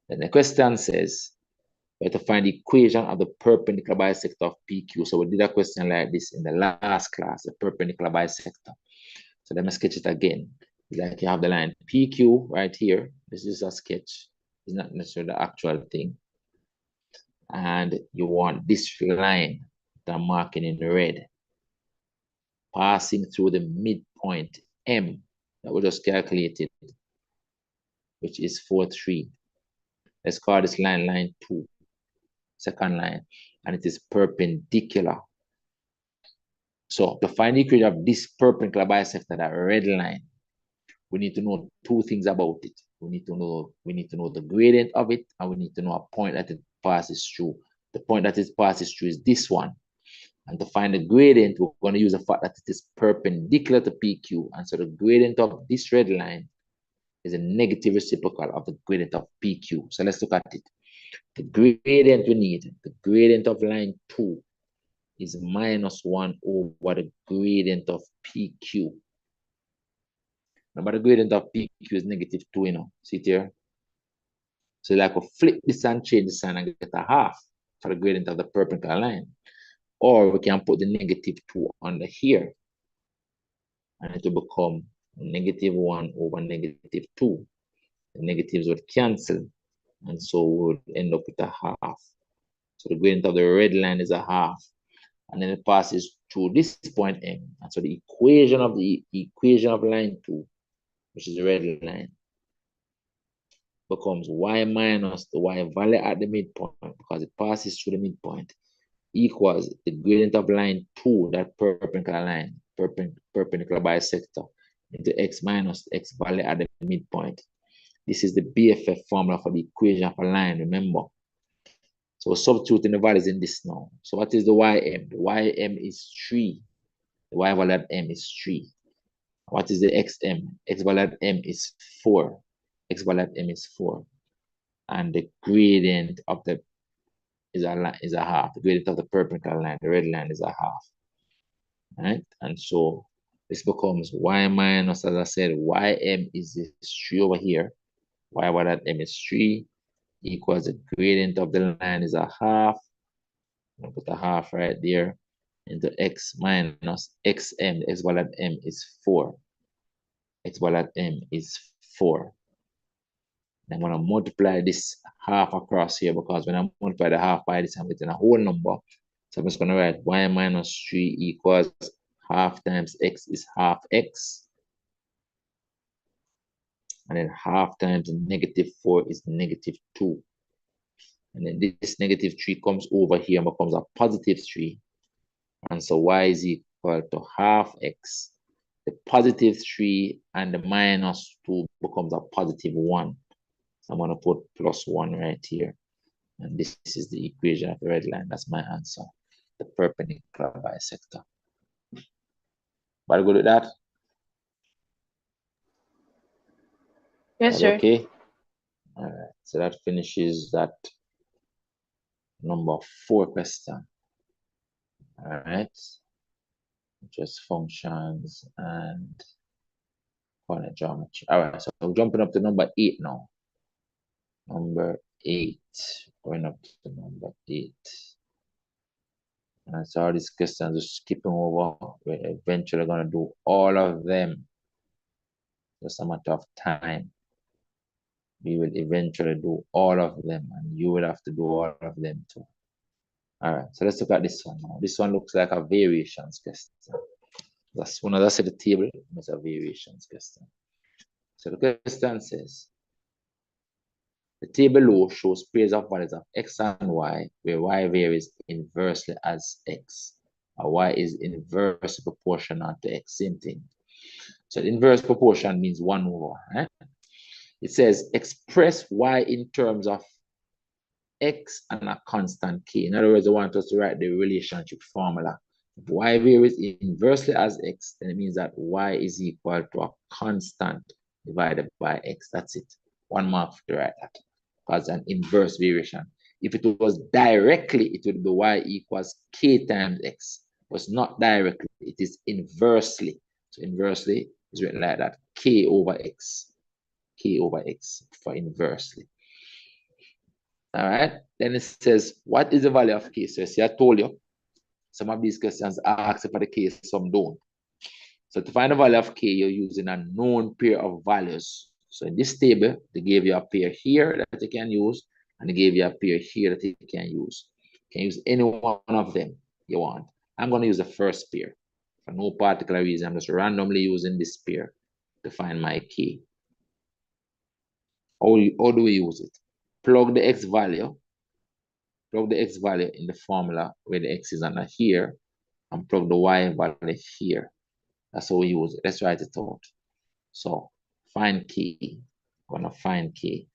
Then the question says, we have to find the equation of the perpendicular bisector of PQ. So we did a question like this in the last class, the perpendicular bisector. So let me sketch it again. It's like you have the line PQ right here. This is a sketch. It's not necessarily the actual thing. And you want this line that I'm marking in red, passing through the midpoint M that we just calculated, which is 4, 3. Let's call this line line 2, second line, and it is perpendicular. So to find the equation of this perpendicular bisector, that red line, we need to know 2 things about it. We need to know the gradient of it, and we need to know a point that it passes through. The point that it passes through is this one. And to find the gradient, we're going to use the fact that it is perpendicular to PQ. And so the gradient of this red line is a negative reciprocal of the gradient of PQ. So let's look at it. The gradient we need, the gradient of line 2 is minus 1 over the gradient of PQ. Remember the gradient of PQ is -2, you know. See it here? So like we flip this and change the sign and get a half for the gradient of the perpendicular line. Or we can put the -2 under here. And it will become -1 over -2. The negatives would cancel. And so we would end up with a half. So the gradient of the red line is a half. And then it passes through this point M. And so the equation of line 2, which is the red line, becomes y minus the y value at the midpoint, because it passes through the midpoint, equals the gradient of line 2, that perpendicular line, perpendicular bisector, into x minus x value at the midpoint. This is the BFF formula for the equation of a line, remember. So substituting the values in this now. So what is the ym? The ym is 3. The y value at m is 3. What is the xm? X value at m is 4. X value at m is 4. And the gradient of the is a half. The gradient of the perpendicular line, the red line, is a half. Right? And so this becomes y minus, as I said, ym is this 3 over here. Y value at m is 3 equals the gradient of the line is a half. I'll put a half right there into x minus xm. X value at m is 4. X value at m is 4. I'm going to multiply this half across here, because when I multiply the half by this, I'm getting a whole number. So I'm just going to write y minus 3 equals half times x is half x. And then half times -4 is -2. And then this -3 comes over here and becomes a +3. And so y is equal to half x. The +3 and the -2 becomes a +1. So I'm going to put +1 right here. And this is the equation of the red line. That's my answer. The perpendicular bisector. Very good at that? Yes, sir. Okay. All right. So that finishes that number 4 question. All right. Just functions and coordinate geometry. All right. So we're jumping up to number 8 now. Number 8. Going up to number 8. And so all these questions are skipping over. We're eventually going to do all of them. Just a matter of time. We will eventually do all of them, and you will have to do all of them too. All right, so let's look at this one now. This one looks like a variations question. As soon as I see the table, it's a variations question. So the question says, the table below shows pairs of values of x and y, where y varies inversely as x, or y is inversely proportional to x, same thing. So the inverse proportion means 1 over, right? It says express y in terms of x and a constant k. In other words, they want us to write the relationship formula. If y varies inversely as x, then it means that y is equal to a constant divided by x. That's it. 1 mark to write that, because an inverse variation. If it was directly, it would be y equals k times x. But it's not directly, it is inversely. So inversely is written like that, k over x. K over x for inversely. All right. Then it says, what is the value of k? So see, I told you, some of these questions ask for the k, some don't. So to find the value of k, you're using a known pair of values. So in this table, they gave you a pair here that you can use, and they gave you a pair here that you can use. You can use any one of them you want. I'm going to use the first pair. For no particular reason, I'm just randomly using this pair to find my k. How do we use it? Plug the x value in the formula where the x is under here, and plug the y value here. That's how we use it. Let's write it out. So find k. I'm gonna find k.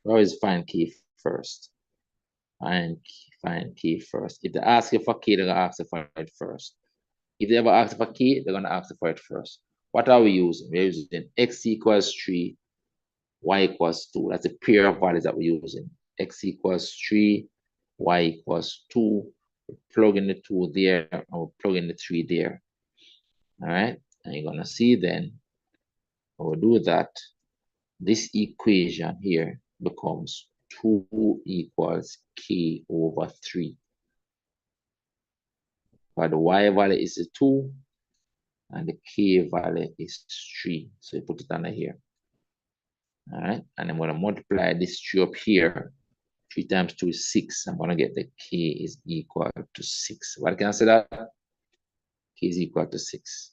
We always find k first. Find k first. If they ask you for k, they're gonna ask you for it first. If they ever ask for k, they're gonna ask you for it first. What are we using? We're using x equals 3, y equals 2. That's a pair of values that we're using. X equals 3, y equals 2. We plug in the 2 there, and we plug in the 3 there. All right. And you're gonna see then, when we do that, this equation here becomes 2 equals k over 3. But the y value is 2 and the k value is 3. So you put it under here. All right, and I'm going to multiply this 3 up here. 3 times 2 is 6. I'm going to get the k is equal to 6. What can I say that? K is equal to 6.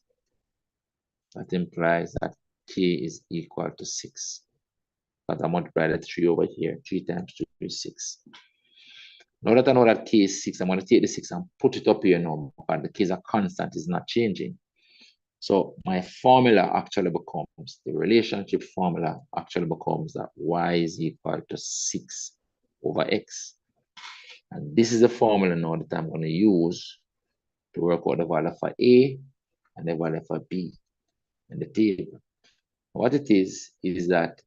That implies that k is equal to 6. But I multiply the 3 over here. 3 times 2 is 6. Now that I know that k is 6, I'm going to take the 6 and put it up here now. But the k is a constant, it's not changing. So my formula actually becomes, the relationship formula actually becomes that y is equal to 6 over x. And this is the formula now that I'm going to use to work out the value for A and the value for B in the table. What it is that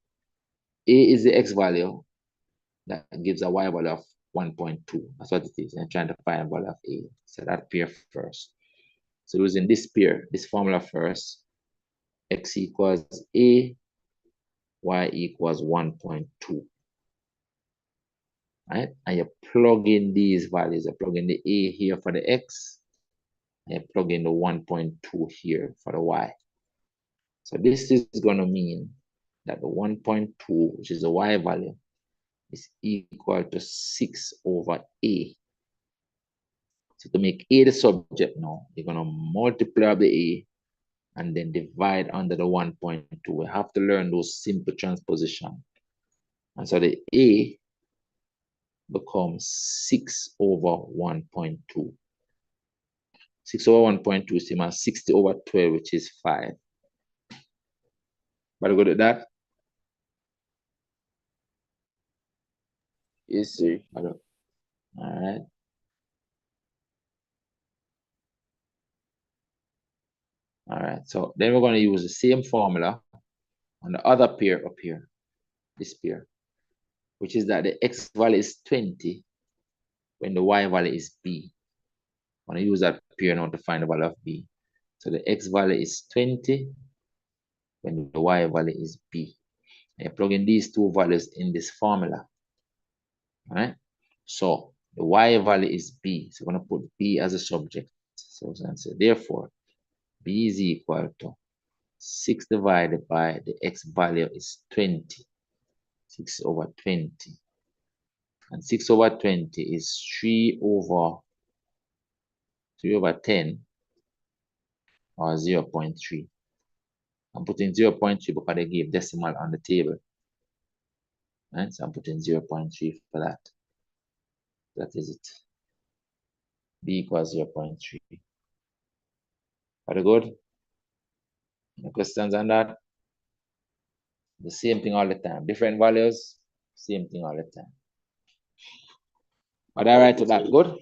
A is the x value that gives a y value of 1.2. That's what it is. And I'm trying to find a value of A. So that pair first. So using this pair, this formula first, x equals A, y equals 1.2. Right? And you plug in these values. You plug in the A here for the x, and you plug in the 1.2 here for the y. So this is going to mean that the 1.2, which is the y value, is equal to 6 over A. So to make A the subject now, you're going to multiply the A and then divide under the 1.2. We have to learn those simple transposition. And so the A becomes 6 over 1.2. 6 over 1.2 is same as 60 over 12, which is 5. But go to that. Yes, sir. All right. All right. So then we're going to use the same formula on the other pair up here, this pair, which is that the x value is 20 when the y value is b. I'm going to use that pair now to find the value of b. So the x value is 20 when the y value is b. And you plug in these two values in this formula. All right. So the y value is b. So we're going to put b as a subject. So we're going to say, therefore, b is equal to 6 divided by the x value is 20. 6 over 20. And 6 over 20 is 3 over 10 or 0.3. I'm putting 0.3 because they gave decimal on the table. Right? So I'm putting 0.3 for that. That is it. B equals 0.3. Very good. Any questions on that? The same thing all the time. Different values, same thing all the time. Are they right with that? Good?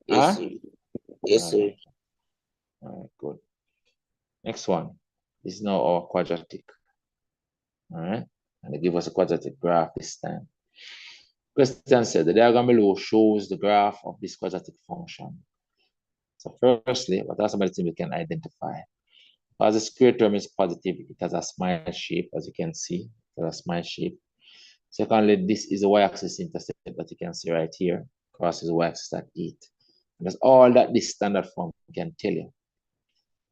Yes, sir. Yes, sir. All right, good. Next one. This is now our quadratic. All right. And they give us a quadratic graph this time. Question said the diagram below shows the graph of this quadratic function. So firstly, what are some of the things we can identify? As the square term is positive, it has a smile shape, as you can see. It has a smile shape. Secondly, this is a y-axis intercept that you can see right here. Crosses y-axis at 8. And that's all that this standard form can tell you.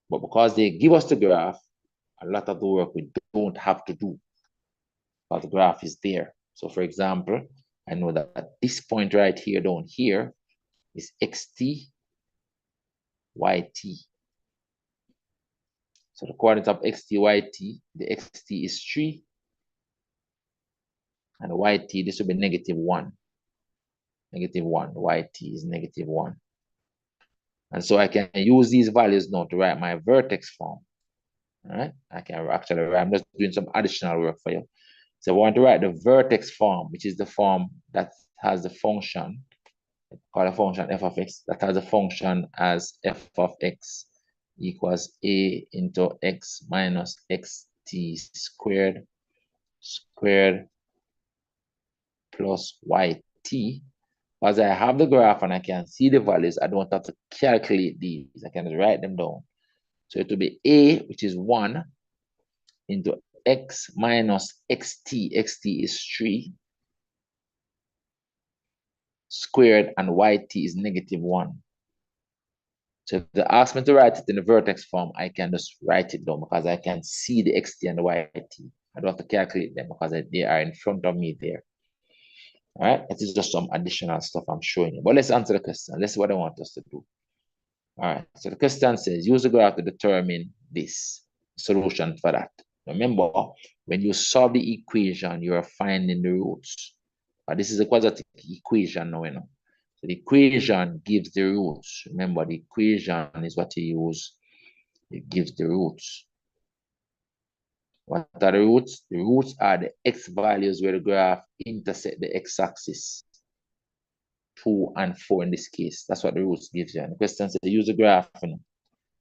But because they give us the graph, a lot of the work we don't have to do. But the graph is there. So for example, I know that at this point right here down here is xt, yt. So the coordinate of xt, yt, the xt is 3, and the yt, this will be -1. -1, yt is -1. And so I can use these values now to write my vertex form. All right, I can actually write, I'm just doing some additional work for you. So I want to write the vertex form, which is the form that has the function, called a function f of x, that has a function as f of x equals a into x minus xt squared plus yt. As I have the graph and I can see the values, I don't have to calculate these. I can write them down. So it will be A, which is 1, into x minus xt. Xt is 3 squared, and yt is -1. So if they ask me to write it in the vertex form, I can just write it down because I can see the xt and the yt. I don't have to calculate them because they are in front of me there. All right, it is just some additional stuff I'm showing you. But let's answer the question. Let's see what I want us to do. All right, so the question says, use the graph to determine this solution for that. Remember, when you solve the equation, you are finding the roots. But this is a quadratic equation now, you know. So the equation gives the roots. Remember, the equation is what you use. It gives the roots. What are the roots? The roots are the x values where the graph intersect the x-axis. 2 and 4 in this case. That's what the roots gives you. And the question says, use the graph. You know.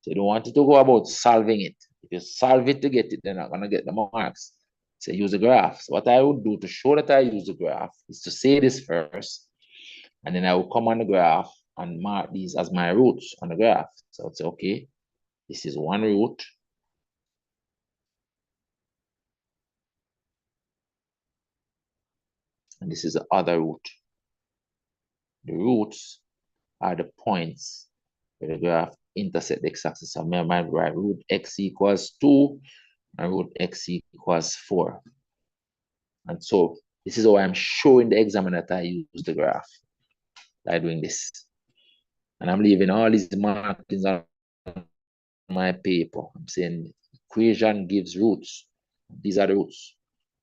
So you don't want it to go about solving it. If you solve it to get it, they're not going to get the marks. So use the graph. So what I would do to show that I use the graph is to say this first, and then I will come on the graph and mark these as my roots on the graph. So I'll say, okay, this is one root. And this is the other root. The roots are the points where the graph intersect the x-axis. So I might write root x equals 2 and root x equals 4. And so this is how I'm showing the examiner that I use the graph by doing this. And I'm leaving all these markings on my paper. I'm saying equation gives roots. These are the roots.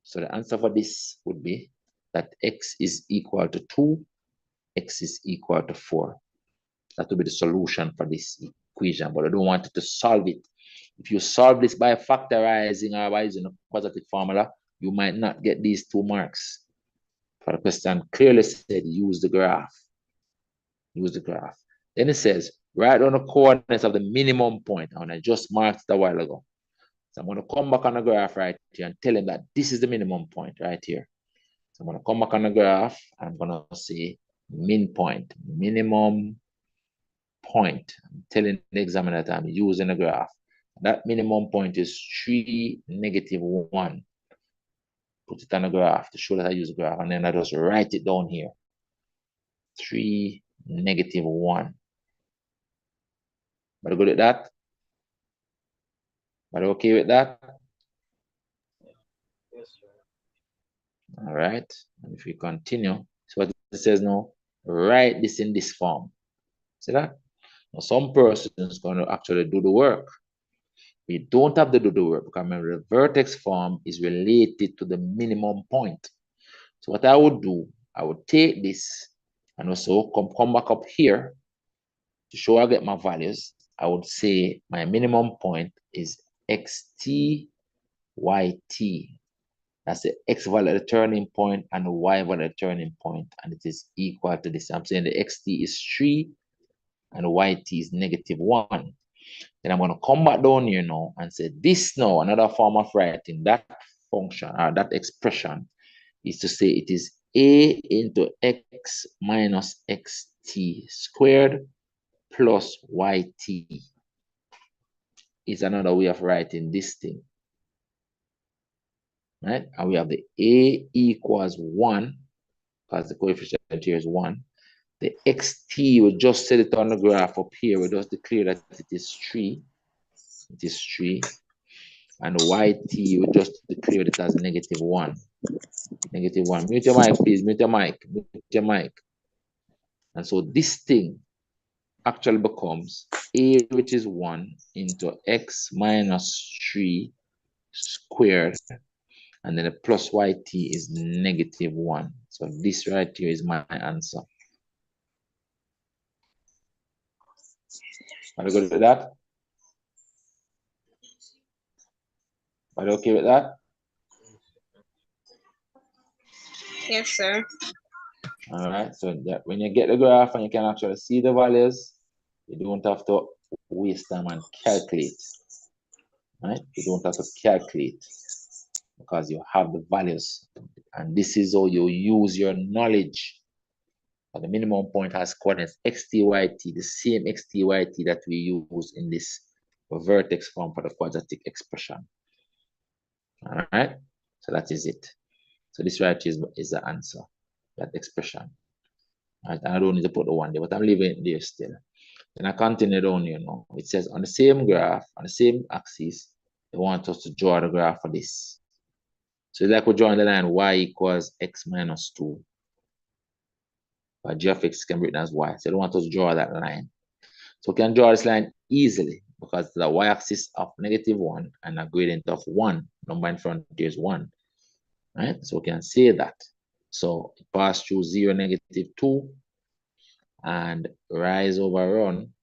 So the answer for this would be that x is equal to 2, x is equal to 4. That would be the solution for this equation, but I don't want you to solve it. If you solve this by factorizing or by using a quadratic formula, you might not get these 2 marks. For the question clearly said, use the graph. Use the graph. Then it says, write down the coordinates of the minimum point. And I just marked it a while ago. So I'm going to come back on the graph right here and tell him that this is the minimum point right here. So I'm going to come back on the graph and I'm going to say min point, minimum point. I'm telling the examiner that I'm using the graph. That minimum point is 3, -1. Put it on the graph to show that I use the graph, and then I just write it down here. 3, -1. But good at that? But okay with that? Yes, sir. All right. And if we continue, so what it says now, write this in this form. See that? Now some person is going to actually do the work. We don't have to do the work because remember the vertex form is related to the minimum point. So what I would do, I would take this and also come back up here to show I get my values. I would say my minimum point is xt, yt. That's the x value at the turning point and the y value at the turning point, and it is equal to this. I'm saying the xt is 3 and the yt is -1. Then I'm going to come back down here now and say this now, another form of writing that function or that expression is to say it is a into x minus xt squared plus yt. Is another way of writing this thing. Right? And we have the a equals 1 because the coefficient here is 1. The xt, we just set it on the graph up here. We just declare that it is 3. It is 3. And the yt, we just declare it as -1. -1. Mute your mic, please. Mute your mic. Mute your mic. And so this thing actually becomes a, which is 1, into x minus 3 squared. And then the plus yt is -1. So this right here is my answer. Are you good with that? Are you okay with that? Yes, sir. All right. So that when you get the graph and you can actually see the values, you don't have to waste time and calculate. Right? You don't have to calculate because you have the values. And this is how you use your knowledge. The minimum point has coordinates xtyt, the same xtyt that we use in this vertex form for the quadratic expression. All right, so that is it. So this right is the answer, that expression. All right, I don't need to put the 1 there, but I'm leaving it there still. Then I continue down here now. It says on the same graph, on the same axis, they want us to draw the graph for this. So it's like we're drawing the line y equals x minus 2. But g of x can be written as y. So they want us to draw that line. So we can draw this line easily because the y-axis of -1 and a gradient of 1. Number in front here is 1. Right? So we can say that. So it passes through 0, -2, and rise over run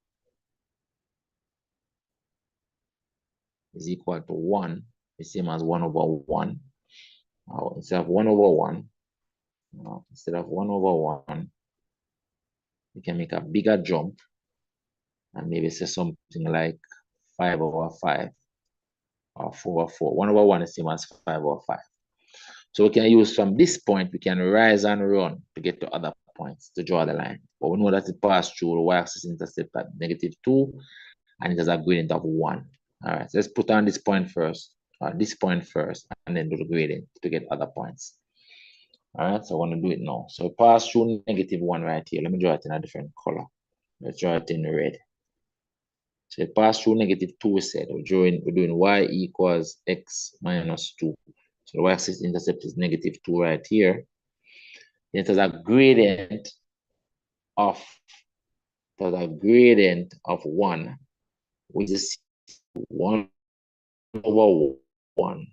is equal to 1, the same as 1 over 1. Now, instead of 1 over 1, we can make a bigger jump and maybe say something like 5 over 5 or 4 over 4. 1 over 1 is the same as 5 over 5. So we can use from this point, we can rise and run to get to other points to draw the line. But we know that it passed through the y-axis intercept at -2 and it has a gradient of 1. All right, so let's put on this point first, this point first, and then do the gradient to get other points. All right, so I want to do it now. So pass through -1 right here. Let me draw it in a different color. Let's draw it in red. So it pass through -2, we said. We're doing y equals x minus 2. So the y-axis intercept is -2 right here. It has a gradient of 1, which is 1 over 1.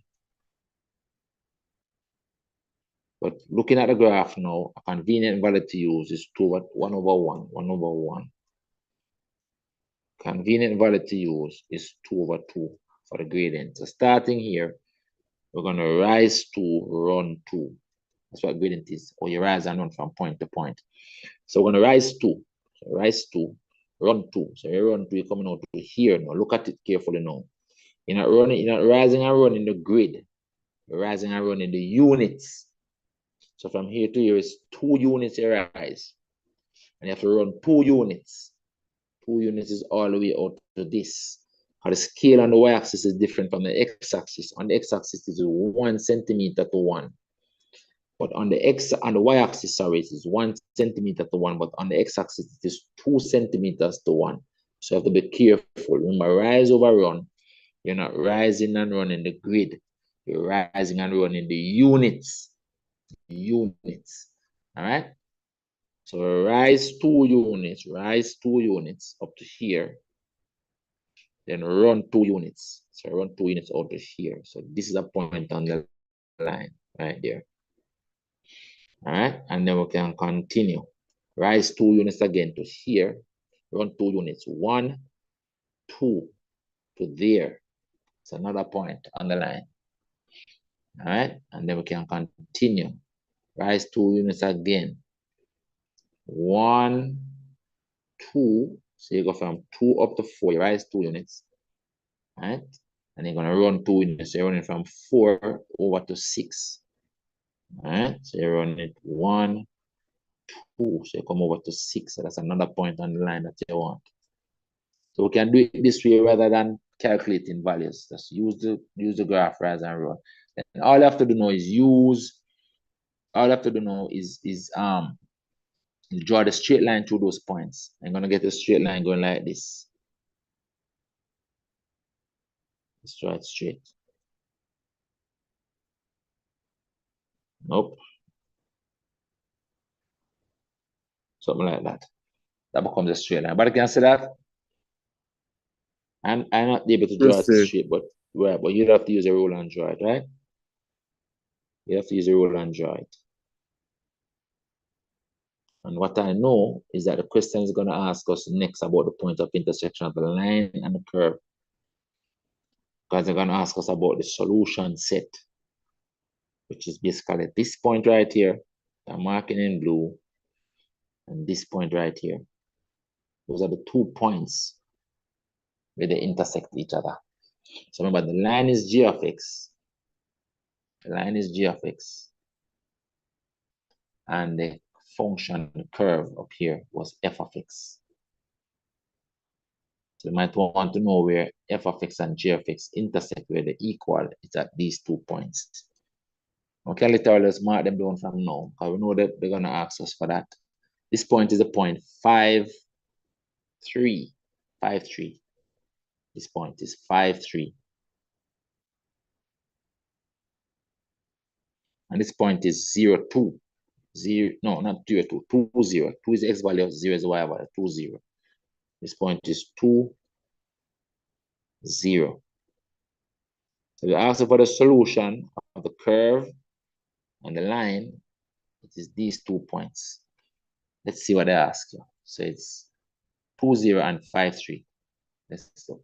But looking at the graph now, a convenient value to use is 1 over 1. 1 over 1. Convenient value to use is 2 over 2 for the gradient. So starting here, we're going to rise 2, run 2. That's what gradient is, or you rise and run from point to point. So we're going to rise 2. So rise 2, run 2. So you run 2, you're coming out to here now. Look at it carefully now. You're not rising and running the grid. You're rising and running the units. So from here to here is 2 units you rise. And you have to run 2 units. 2 units is all the way out to this. How the scale on the y-axis is different from the x-axis. On the x-axis is 1 centimeter to 1. But on the y-axis, sorry, it is 1 centimeter to 1. But on the x-axis, it is 2 centimeters to 1. So you have to be careful. Remember, rise over run. You're not rising and running the grid. You're rising and running the units. Units. All right? So rise 2 units up to here. Then run 2 units. So run 2 units out to here. So this is a point on the line right there. All right, and then we can continue. Rise 2 units again to here. Run 2 units. 1, 2 to there. It's another point on the line. All right, and then we can continue. Rise 2 units again. 1, 2. So you go from 2 up to 4. You rise 2 units. All right, and you're gonna run 2 units. So you're running from 4 over to 6. All right, so you run it 1, 2, so you come over to 6. So that's another point on the line that you want. So we can do it this way rather than calculating values. Just use the graph rise and run. And all you have to do now is draw the straight line through those points. I'm gonna get a straight line going like this. Let's draw it straight. Nope. Something like that. That becomes a straight line. But you can see that I'm not able to draw it straight, but you have to use a ruler and draw it, right? You have to use a ruler and draw it. And what I know is that the question is going to ask us next about the point of intersection of the line and the curve. Because they're going to ask us about the solution set, which is basically this point right here. I'm marking in blue. And this point right here. Those are the 2 points where they intersect each other. So remember, the line is g of x. The line is g of x. And the function, the curve up here was f of x. So you might want to know where f of x and g of x intersect, where they equal. It's at these 2 points. Okay, let's mark them down from now, because we know that they're going to ask us for that. This point is a point 5, 3. 5, 3. This point is 5, 3. And this point is 0, 2. 0, no, not 0, 2. 2, 0. 2 is the x value, 0 is the y value, 2, 0. This point is 2, 0. So we ask for the solution of the curve and the line. It is these 2 points. Let's see what they ask you. So it's 2, 0 and 5, 3. Let's look.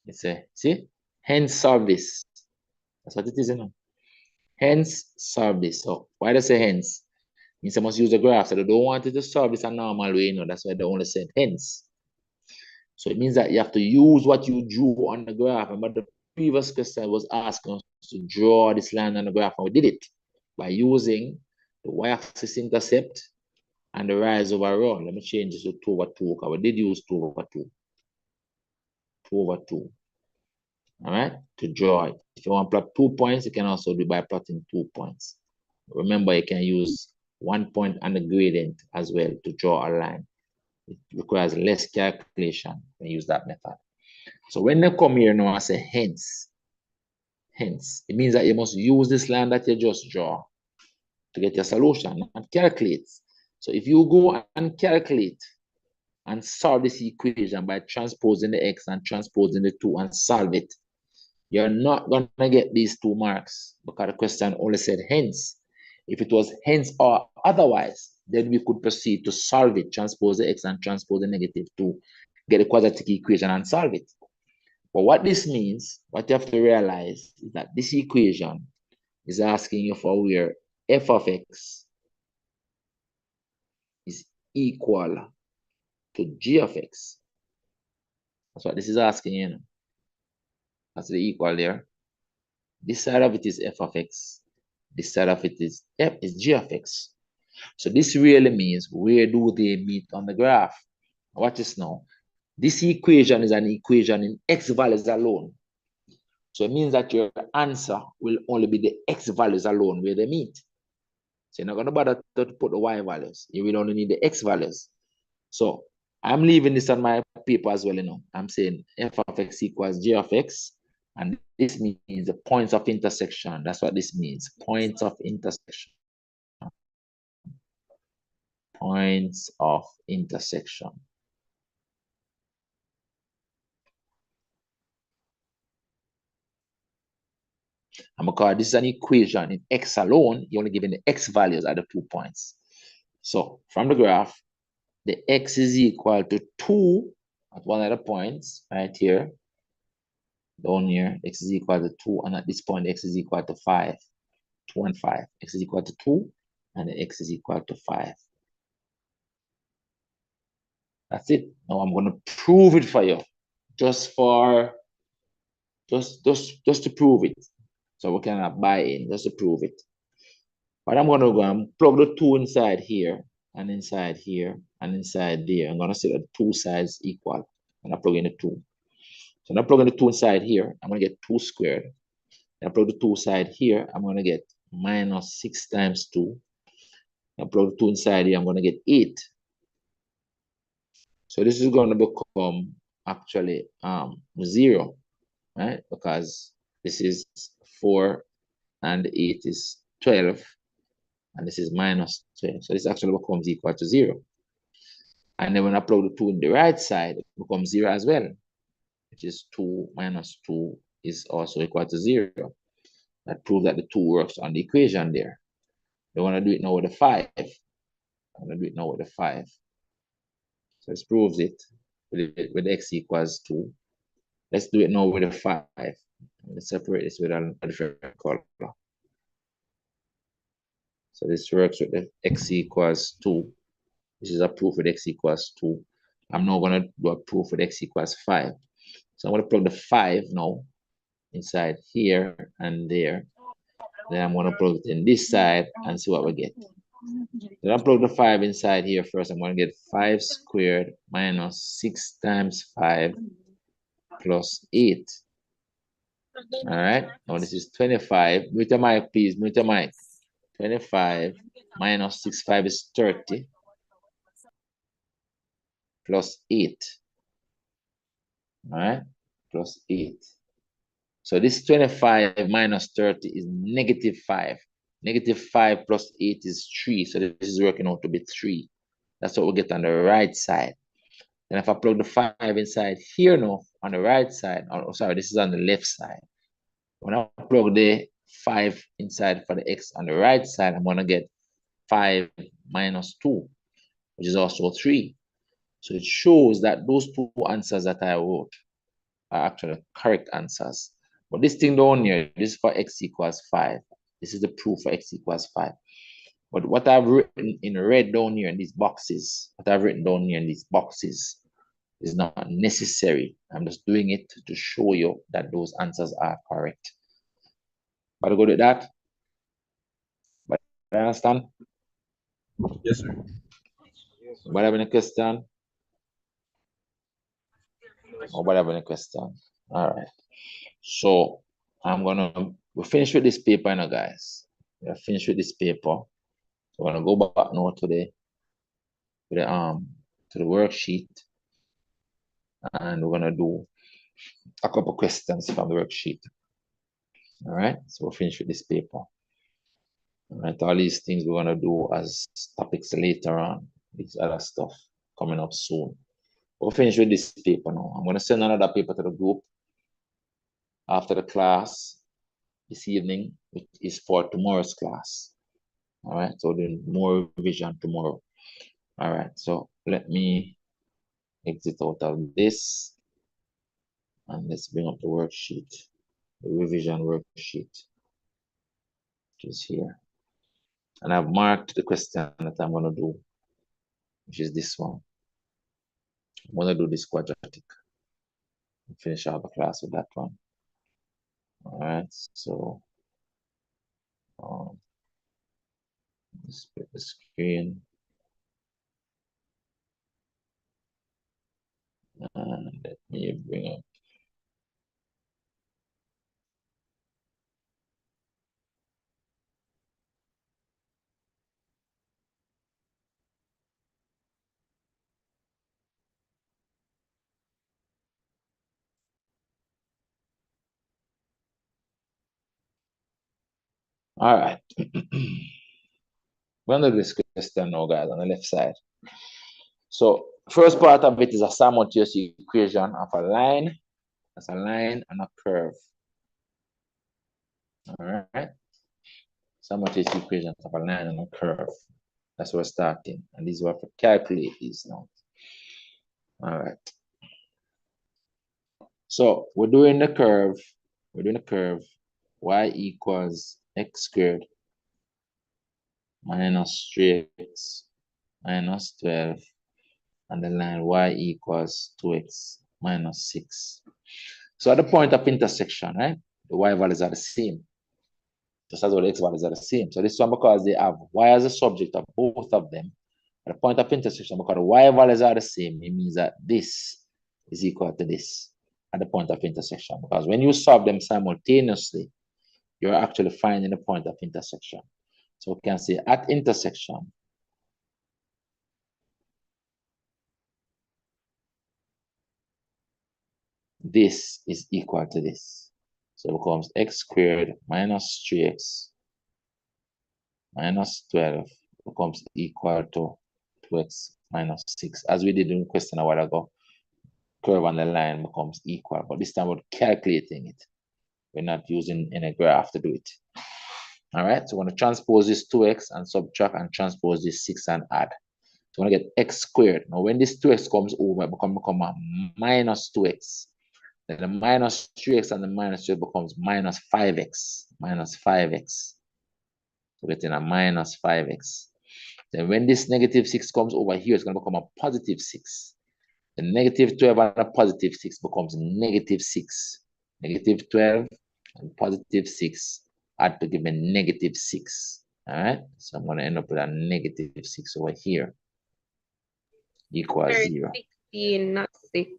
It's a, see? Hence solve this. That's what it is, you know. Hence solve this. So why does it say hence? Means I must use a graph. So they don't want you to solve this a normal way, you know. That's why they only said hence. So it means that you have to use what you drew on the graph. But the previous question was asking us to draw this line on the graph, and we did it by using the y-axis intercept and the rise over run. Let me change this to 2 over 2, because we did use 2 over 2. 2 over 2. All right, to draw it. If you want to plot 2 points, you can also do by plotting 2 points. Remember, you can use 1 point and the gradient as well to draw a line. It requires less calculation when you use that method. So when they come here now, I say hence. Hence, it means that you must use this line that you just draw to get your solution and calculate. So if you go and calculate and solve this equation by transposing the x and transposing the 2 and solve it, you're not going to get these 2 marks, because the question only said hence. If it was hence or otherwise, then we could proceed to solve it, transpose the x and transpose the negative 2, get a quadratic equation and solve it. But what this means, what you have to realize is that this equation is asking you for where f of x is equal to g of x. That's what this is asking you. Know? That's the equal there. This side of it is f of x. This side of it is g of x. So this really means where do they meet on the graph? Watch this now. This equation is an equation in x values alone. So it means that your answer will only be the x values alone where they meet. So you're not going to bother to put the y values. You will only need the x values. So I'm leaving this on my paper as well, you know. I'm saying f of x equals g of x. And this means the points of intersection. That's what this means. Points of intersection. Points of intersection. And because this is an equation in x alone, you're only given the x values at the 2 points. So from the graph, the x is equal to 2 at one of the points right here. Down here, x is equal to 2, and at this point, x is equal to 5. 2 and 5. X is equal to 2, and the x is equal to 5. That's it. Now I'm going to prove it for you, just to prove it. So we cannot buy in, just to prove it. But I'm going to go and plug the 2 inside here, and inside here, and inside there. I'm going to say that the 2 sides equal. And I plug in the 2. So when I plug in the 2 inside here, I'm going to get 2 squared. And I plug the 2 side here, I'm going to get minus 6 times 2. And I plug the 2 inside here, I'm going to get 8. So this is going to become actually 0, right? Because this is 4 and 8 is 12. And this is minus 12. So this actually becomes equal to 0. And then when I plug the 2 in the right side, it becomes 0 as well, which is 2 minus 2 is also equal to 0. That proves that the 2 works on the equation there. We want to do it now with the 5. I'm going to do it now with the 5. So this proves it with x equals 2. Let's do it now with the 5. Let's separate this with a different color. So this works with the x equals 2. This is a proof with x equals 2. I'm now going to do a proof with x equals 5. So I'm going to plug the 5 now inside here and there. Then I'm going to plug it in this side and see what we get. Then I plug the 5 inside here first. I'm going to get 5 squared minus 6 times 5 plus 8. All right. Now this is 25. Mute your mic, please. Mute your mic. 25 minus 6, 5 is 30 plus 8. All right. Plus 8. So this 25 minus 30 is negative 5. Negative 5 plus 8 is 3. So this is working out to be 3. That's what we get on the right side. And if I plug the 5 inside here now on the right side, oh, sorry, this is on the left side. When I plug the 5 inside for the x on the right side, I'm going to get 5 minus 2, which is also 3. So it shows that those two answers that I wrote are actually correct answers. But this thing down here, this is for x equals 5. This is the proof for x equals 5. But what I've written in red down here in these boxes, is not necessary. I'm just doing it to show you that those answers are correct. But I go to that. But I understand? Yes, sir. Whatever the question? Or whatever the question. All right. So we're finished with this paper now, guys. We're finished with this paper. So we're gonna go back now to the worksheet, and we're gonna do a couple questions from the worksheet. All right. So we're finished with this paper. All right. All these things we're gonna do as topics later on. These other stuff coming up soon. We're finished with this paper now. I'm gonna send another paper to the group after the class this evening, which is for tomorrow's class. All right, so then more revision tomorrow. All right, so let me exit out of this and let's bring up the worksheet, the revision worksheet, which is here. And I've marked the question that I'm going to do, which is this one. I'm going to do this quadratic. Finish out the class with that one. All right, so split the screen. And let me bring up. All right. We're going to do this question now, guys, on the left side. So first part of it is a simultaneous equation of a line. That's a line and a curve. All right. Simultaneous equation of a line and a curve. That's where we're starting. And this is what we calculate these now. All right. So we're doing the curve. We're doing the curve. Y equals x squared minus 3x minus 12. And the line y equals 2x minus 6. So at the point of intersection, right, the y values are the same. Just as well, the x values are the same. So this one, because they have y as a subject of both of them, at the point of intersection, because the y values are the same, it means that this is equal to this at the point of intersection. Because when you solve them simultaneously, you're actually finding the point of intersection. So we can say at intersection, this is equal to this. So it becomes x squared minus 3x minus 12 becomes equal to 2x minus 6. As we did in the question a while ago, curve on the line becomes equal, but this time we're calculating it. We're not using any graph to do it. All right, so we're going to transpose this 2x and subtract and transpose this 6 and add. So we're going to get x squared. Now when this 2x comes over, it become a minus 2x. Then the minus 3x and the minus 2 becomes minus 5x. Minus 5x. So we're getting a minus 5x. Then when this negative 6 comes over here, it's going to become a positive 6. The negative 12 and a positive 6 becomes negative 6. Negative 12 and positive 6 add to give me negative 6. All right, so I'm going to end up with a negative 6 over here equals 0. 16, not 6.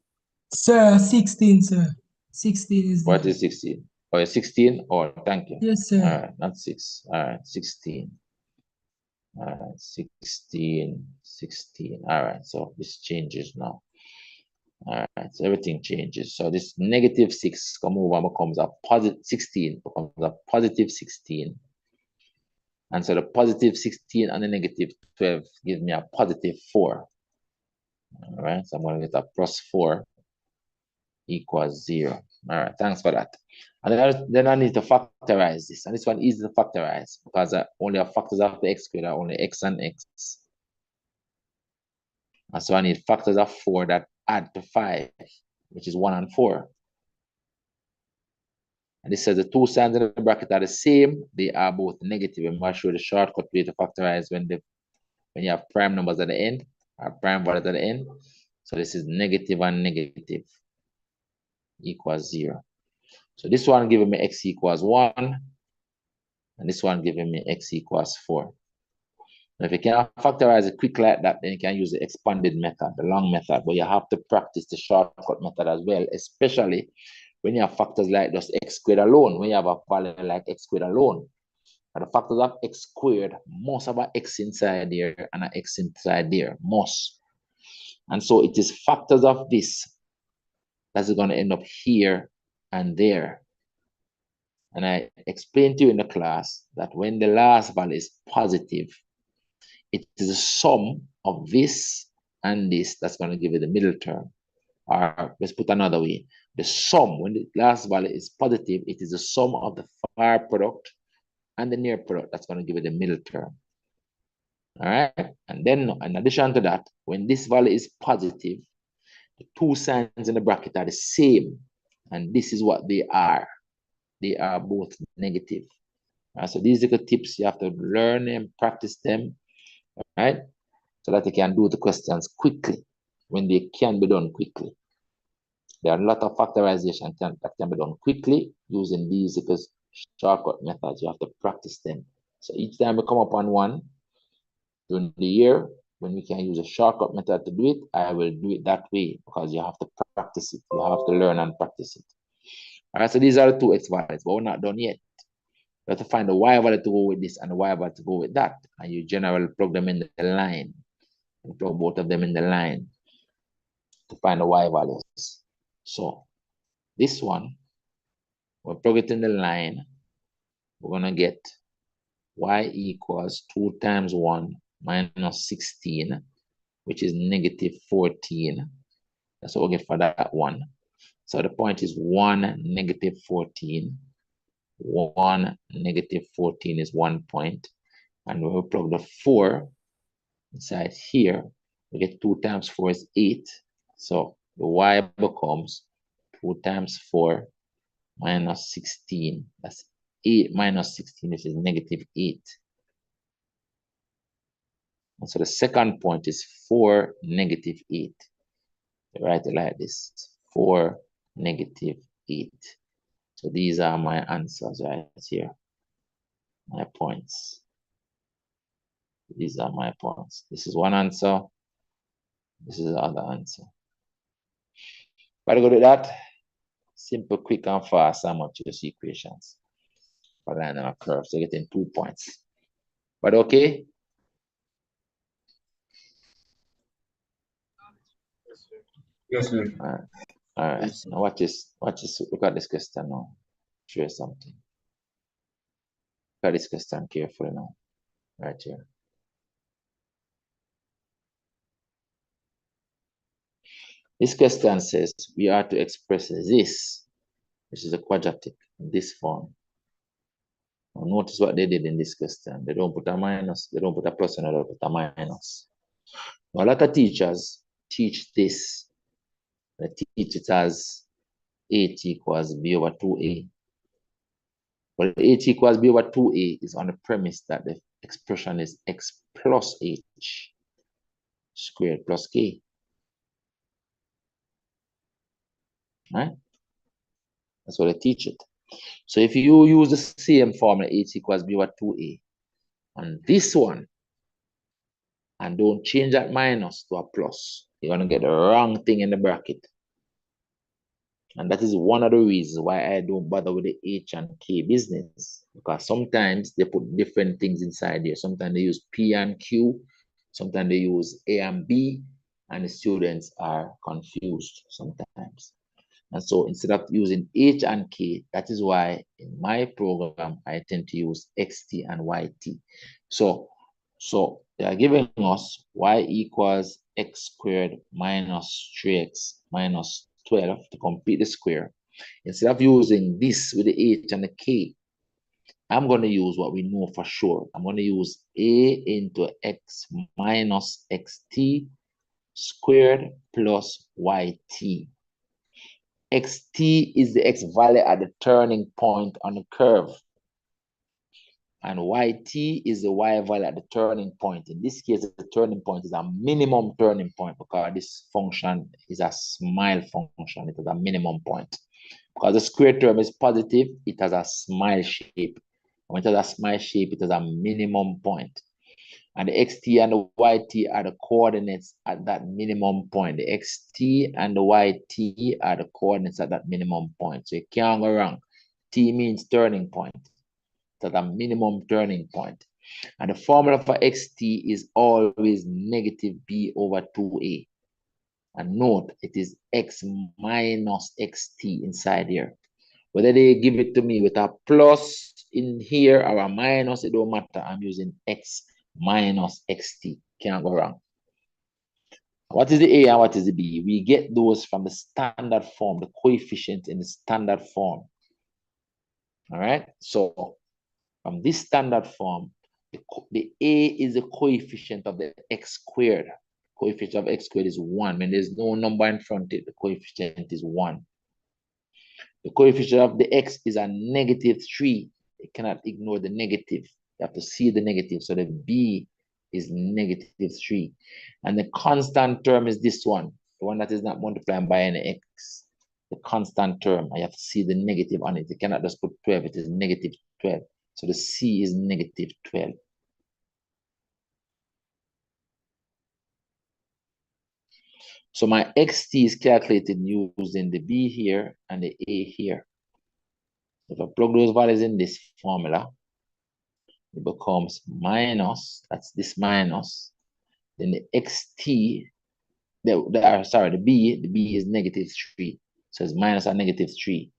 Sir, 16, sir. 16 is What the... is 16? Oh, 16? Oh, thank you. Yes, sir. All right, not 6. All right, 16. 16. All right, so this changes now. All right, so everything changes. So this negative 6 come over becomes a positive 16, becomes a positive 16. And so the positive 16 and the negative 12 gives me a positive 4. All right, so I'm going to get a plus 4 equals 0. All right, thanks for that. And then I need to factorize this. And this one is easy to factorize because only our factors of the x squared are only x and x. And so I need factors of 4 that add to 5, which is 1 and 4. And this says the two signs in the bracket are the same. They are both negative. I'm going to show the shortcut way to factorize when you have prime numbers at the end, or prime values at the end. So this is negative and negative equals 0. So this one giving me x equals 1, and this one giving me x equals 4. Now, if you cannot factorize it quick like that, then you can use the expanded method, the long method, but you have to practice the shortcut method as well, especially when you have factors like just x squared alone, when you have a value like x squared alone. And the factors of x squared must have an x inside there and an x inside there, must. And so it is factors of this that's going to end up here and there. And I explained to you in the class that when the last value is positive, it is the sum of this and this that's going to give you the middle term. Or let's put another way. The sum, when the last value is positive, it is the sum of the far product and the near product that's going to give you the middle term. All right. And then in addition to that, when this value is positive, the two signs in the bracket are the same. And this is what they are. They are both negative. So these are the tips. You have to learn and practice them, right? So that you can do the questions quickly when they can be done quickly. There are a lot of factorization that can be done quickly using these shortcut methods. You have to practice them. So each time we come upon one during the year, when we can use a shortcut method to do it, I will do it that way because you have to practice it. You have to learn and practice it. All right, so these are the two x values, but we're not done yet. You have to find the y value to go with this and the y value to go with that. And you generally plug them in the line. You plug both of them in the line to find the y values. So this one, we'll plug it in the line. We're going to get y equals 2 times 1 minus 16, which is negative 14. That's what we'll get for that one. So the point is 1, negative 14. 1, negative 14 is 1 point. And when we plug the 4 inside here, we get 2 times 4 is 8. So the y becomes 2 times 4 minus 16. That's 8 minus 16, which is negative 8. And so the second point is 4, negative 8. Write it like this, 4, negative 8. So these are my answers right here, my points. These are my points. This is one answer. This is the other answer. But go to that, simple, quick, and fast simultaneous equations for line and a curve. So you're getting 2 points. But okay? Yes, sir. All right. Now watch this. Look at this question now. Show you something. Look at this question carefully now. Right here. This question says we are to express this, which is a quadratic, in this form. Now notice what they did in this question. They don't put a minus, they don't put a plus, and they don't put a minus. Now, a lot of teachers teach this. They teach it as 8 equals b over 2a. But 8 equals b over 2a is on the premise that the expression is x plus h squared plus k. Right? That's what they teach it. So if you use the same formula, 8 equals b over 2a, on this one, and don't change that minus to a plus. You're going to get the wrong thing in the bracket. And that is one of the reasons why I don't bother with the H and K business. Because sometimes they put different things inside here. Sometimes they use P and Q. Sometimes they use A and B. And the students are confused sometimes. And so instead of using H and K, that is why in my program, I tend to use XT and YT. So they are giving us y equals x squared minus 3x minus 12 to complete the square. Instead of using this with the H and the K, I'm going to use what we know for sure. I'm going to use A into x minus xt squared plus yt. Xt is the x value at the turning point on the curve. And yt is the y value at the turning point. In this case, the turning point is a minimum turning point because this function is a smile function. It is a minimum point. Because the square term is positive, it has a smile shape. When it has a smile shape, it has a minimum point. And the xt and the yt are the coordinates at that minimum point. The xt and the yt are the coordinates at that minimum point. So you can't go wrong. T means turning point. At a minimum turning point. And the formula for xt is always negative b over 2a. And note, it is x minus xt inside here. Whether they give it to me with a plus in here or a minus, it don't matter. I'm using x minus xt. Can't go wrong. What is the a and what is the b? We get those from the standard form, the coefficient in the standard form. All right, so from this standard form, the a is the coefficient of the x squared. Coefficient of x squared is 1. When there's no number in front of it, the coefficient is 1. The coefficient of the x is a negative 3. You cannot ignore the negative. You have to see the negative. So the b is negative 3. And the constant term is this one, the one that is not multiplied by any x. The constant term, I have to see the negative on it. You cannot just put 12, it is negative 12. So the C is negative 12. So my xt is calculated using the b here and the a here. If I plug those values in this formula, it becomes minus, that's this minus. Then the xt, the b is negative 3. So it's minus a negative 3.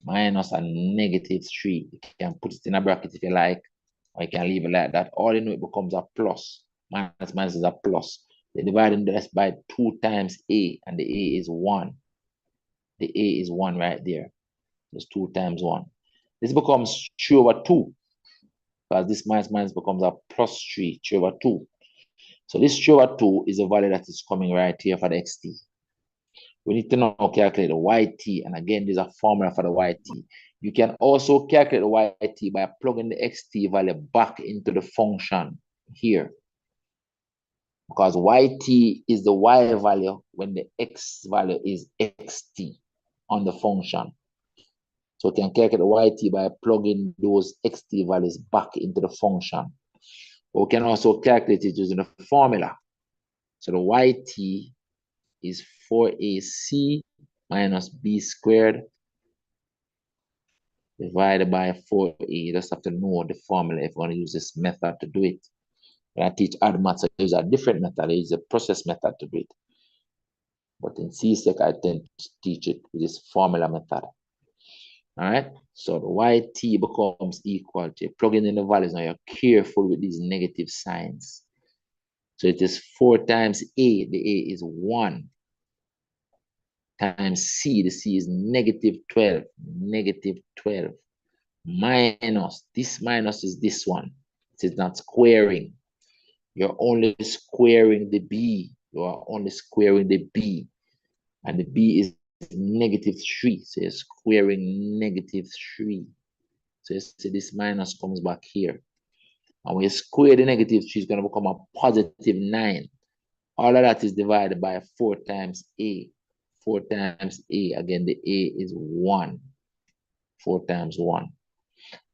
Minus a negative 3. You can put it in a bracket if you like, or you can leave it like that. All you know, it becomes a plus. Minus is a plus. They divide this by 2 times a, and the a is 1. The a is 1 right there. It's 2 times 1. This becomes 3 over 2. Because this minus becomes a plus 3 over 2. So this 3 over 2 is a value that is coming right here for the xt. We need to now calculate the yt, and again, there's a formula for the yt. You can also calculate the yt by plugging the xt value back into the function here. Because yt is the y value when the x value is xt on the function. So we can calculate the yt by plugging those xt values back into the function. But we can also calculate it using the formula. So the yt is 4ac minus b squared divided by 4a. You just have to know the formula if you want to use this method to do it. When I teach other maths, I use a different method. I use a process method to do it. But in CSEC, I tend to teach it with this formula method. All right, so the yt becomes equal to, plugging in the values. Now you're careful with these negative signs. So it is 4 times a, the a is 1, times c, the c is negative 12, minus, this minus is this one. It is not squaring. You're only squaring the b. You are only squaring the b. And the b is negative 3. So you're squaring negative 3. So you see this minus comes back here. And when you square the negative 3, it's going to become a positive 9. All of that is divided by 4 times a. 4 times a. Again, the a is 1. 4 times 1.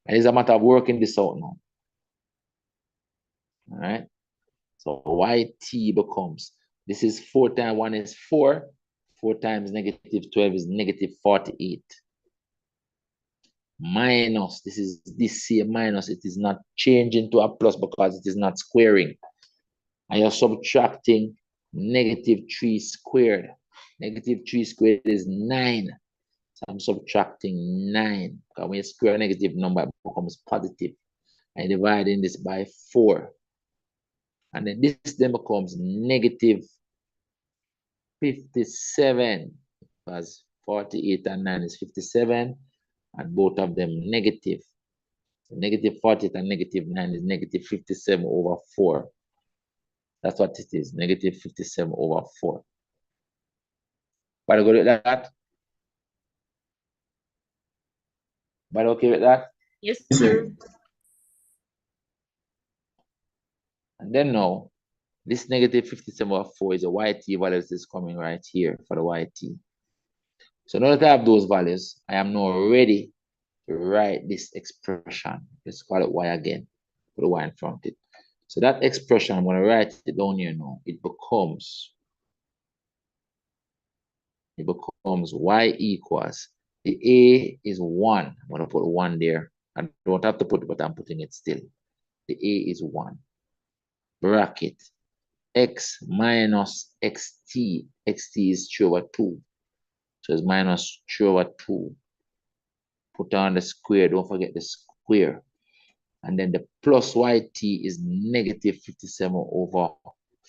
And it's a matter of working this out now. All right. So YT becomes, this is 4 times 1 is 4. 4 times negative 12 is negative 48. Minus, this is this here minus, it is not changing to a plus because it is not squaring. And you're subtracting negative 3 squared. Negative 3 squared is 9. So I'm subtracting 9. Because when you square a negative number, it becomes positive. And dividing this by 4. And then this then becomes negative 57. Because 48 and 9 is 57. And both of them negative. So negative 48 and negative 9 is negative 57 over 4. That's what it is, negative 57 over 4. But good with that? But okay with that? Yes, sir. And then now, this negative 57 over 4 is a YT value that is coming right here for the YT. So now that I have those values, I am now ready to write this expression. Let's call it Y again. Put a Y in front of it. So that expression, I'm going to write it down here now. It becomes Y equals, the A is 1. I'm going to put 1 there. I don't have to put it, but I'm putting it still. The A is 1. Bracket. X minus xt. Xt is 3 over 2. So it's minus 3 over 2. Put on the square. Don't forget the square. And then the plus yt is negative 57 over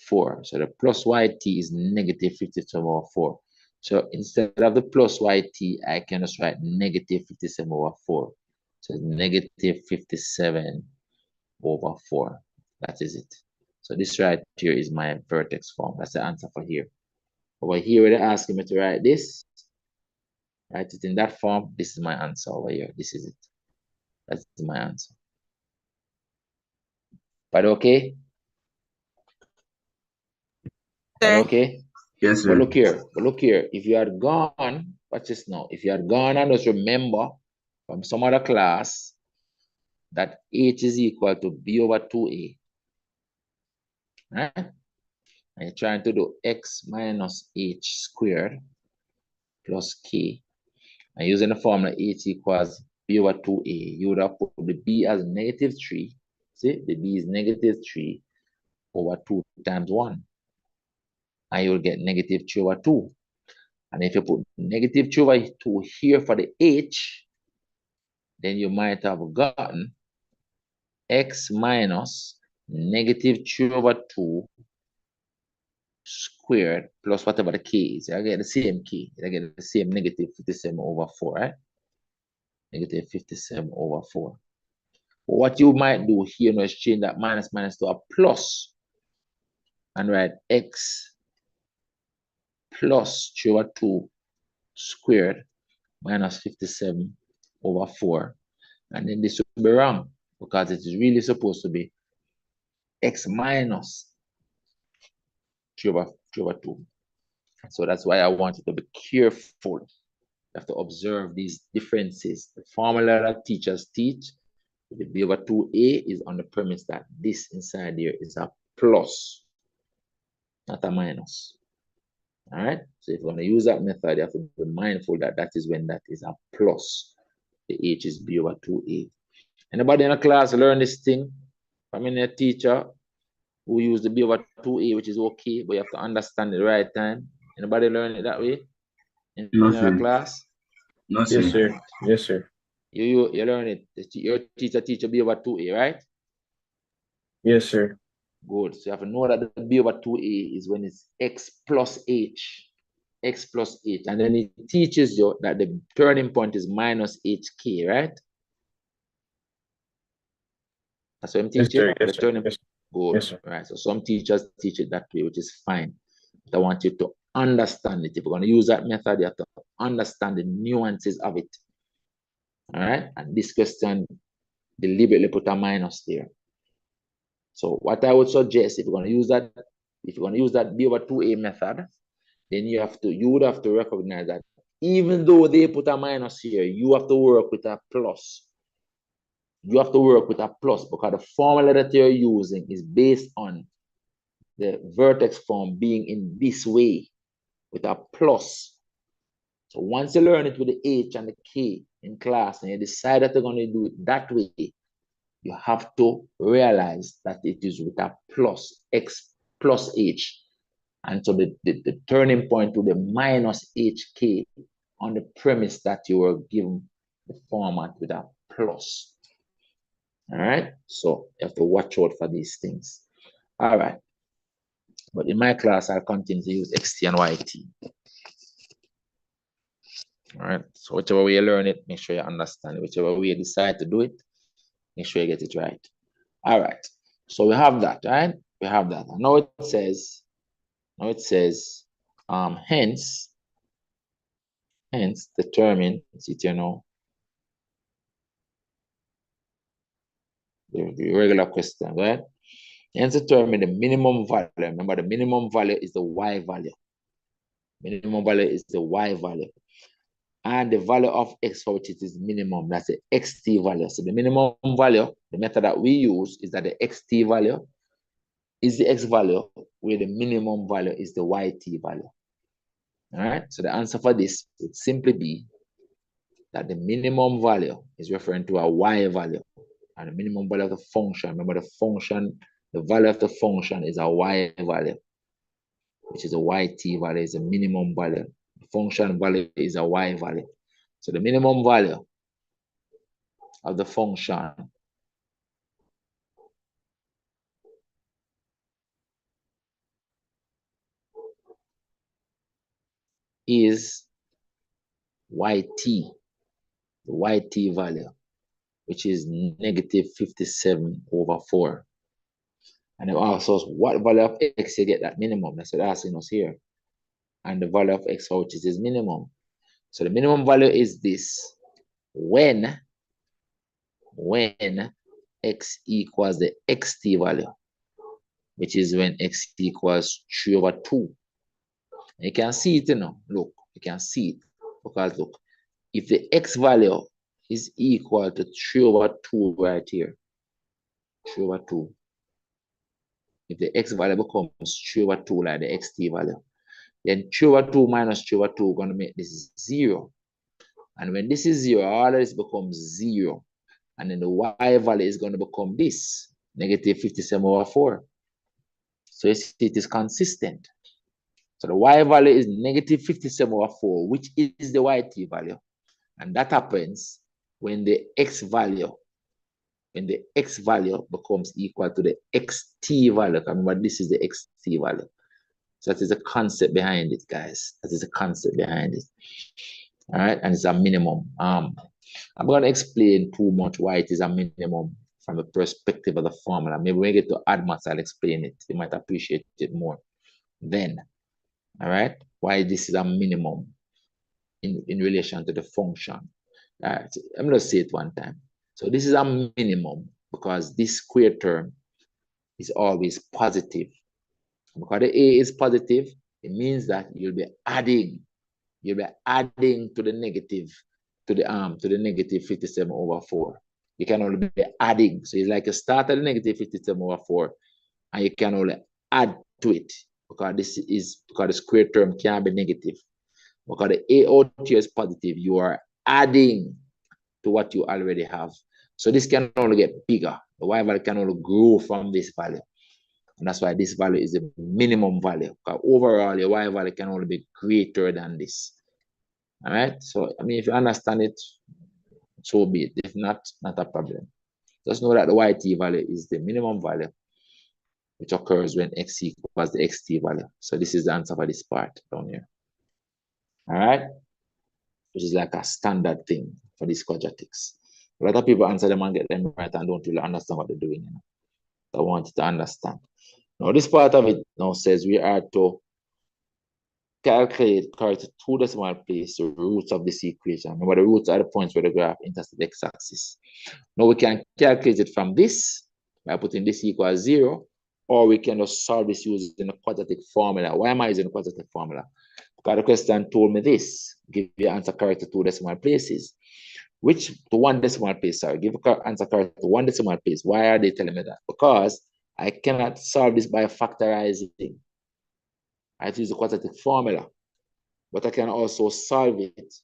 4. So the plus yt is negative 57 over 4. So instead of the plus yt, I can just write negative 57 over 4. So it's negative 57 over 4. That is it. So this right here is my vertex form. That's the answer for here. Over here, they're asking me to write this. Write it in that form. This is my answer over here. This is it. That's my answer. But okay? But okay? Yes, sir. But look here. If you had gone, watch this now. If you had gone and just remember from some other class that h is equal to b over 2a. Right? And you're trying to do x minus h squared plus k. And using the formula h equals b over 2a, you would have put the b as negative 3. See, the b is negative 3 over 2 times 1. And you'll get negative 3 over 2. And if you put negative 3 over 2 here for the h, then you might have gotten x minus negative 3 over 2 squared plus whatever the k is. I get the same k. I get the same negative 57 over 4, right? Negative 57 over 4. But what you might do here now is change that minus to a plus and write x plus 3 over 2 squared minus 57 over 4. And then this will be wrong because it is really supposed to be x minus 3 over 2. So that's why I want you to be careful. You have to observe these differences. The formula that teachers teach, the b over 2a is on the premise that this inside here is a plus, not a minus. All right? So if you're going to use that method, you have to be mindful that that is when that is a plus. The h is b over 2a. Anybody in the class learn this thing? I mean, a teacher who use the b over 2a, which is okay, but you have to understand it the right time. Anybody learn it that way in your class? No, sir. Yes, sir. Yes, sir. You learn it. Your teacher b over 2a, right? Yes, sir. Good. So you have to know that the b over 2a is when it's x plus h. X plus h. And then it teaches you that the turning point is minus hk, right? That's what I'm Yes, teaching. sir. The Yes, sir. turning Yes, good. yes, sir. Right. So some teachers teach it that way, which is fine. But I want you to understand it. If you're going to use that method, you have to understand the nuances of it. All right. And this question deliberately put a minus there. So what I would suggest, if you're going to use that, b over 2a method, then you would have to recognize that even though they put a minus here, you have to work with a plus. you have to work with a plus because the formula that you're using is based on the vertex form being in this way with a plus. So once you learn it with the H and the K in class and you decide that you're going to do it that way, you have to realize that it is with a plus, X plus H. And so the turning point to the minus HK on the premise that you were given the format with a plus. All right, so you have to watch out for these things. All right, but in my class, I'll continue to use XT and YT. All right, so whichever way you learn it, make sure you understand it. Whichever way you decide to do it, make sure you get it right. All right, so we have that, right? We have that. And now it says, hence determine, it's it, you know, the regular question, right? Hence determine the minimum value. Remember, the minimum value is the Y value. Minimum value is the Y value. And the value of X, which is minimum, that's the XT value. So the minimum value, the method that we use is that the XT value is the X value, where the minimum value is the YT value. All right, so the answer for this would simply be that the minimum value is referring to a Y value, and the minimum value of the function, remember the function, the value of the function is a Y value, which is a YT value, is a minimum value. The function value is a Y value. So the minimum value of the function is YT, the YT value, which is negative 57/4. And it asks us what value of X you get that minimum. That's what they're asking us here. And the value of X, which is his minimum. So the minimum value is this when X equals the XT value, which is when X equals 3/2. You can see it, you know, look, you can see it, because look, if the X value is equal to 3/2 right here, 3/2, if the X value becomes 3/2 like the XT value, then 3/2 minus 3/2 is going to make this 0. And when this is 0, all of this becomes 0. And then the Y value is going to become this, negative 57/4. So you see it is consistent. So the Y value is negative 57/4, which is the YT value. And that happens when the X value becomes equal to the XT value. Remember, this is the XT value. So that is the concept behind it, guys. That is the concept behind it. All right, and it's a minimum. I'm going to explain too much why it is a minimum from the perspective of the formula. Maybe when we get to ADMAS, I'll explain it. You might appreciate it more then. All right, why this is a minimum in relation to the function. All right, so I'm going to say it one time. So this is a minimum because this square term is always positive. Because the A is positive, it means that you'll be adding to the negative, to the negative 57/4. You can only be adding. So it's like you start at the negative 57/4 and you can only add to it because the square term can't be negative. Because the A out here is positive, you are adding to what you already have. So this can only get bigger. The Y value can only grow from this value. And that's why this value is the minimum value. Because overall, your Y value can only be greater than this. All right. So, I mean, if you understand it, so be it. If not, not a problem. Just know that the YT value is the minimum value, which occurs when X equals the XT value. So this is the answer for this part down here. All right. Which is like a standard thing for these quadratics. A lot of people answer them and get them right and don't really understand what they're doing. You know? So I want you to understand. Now, this part of it now says we are to calculate correct to 2 decimal place the roots of this equation. Remember, the roots are the points where the graph intersects the x-axis. Now we can calculate it from this by putting this equals 0, or we can just solve this using the quadratic formula. Why am I using the quadratic formula? Because the question told me this, give you answer correct to 2 decimal places. which to 1 decimal place, sorry, give a answer correct to 1 decimal place. Why are they telling me that? Because I cannot solve this by factorizing. I have to use the quadratic formula, but I can also solve it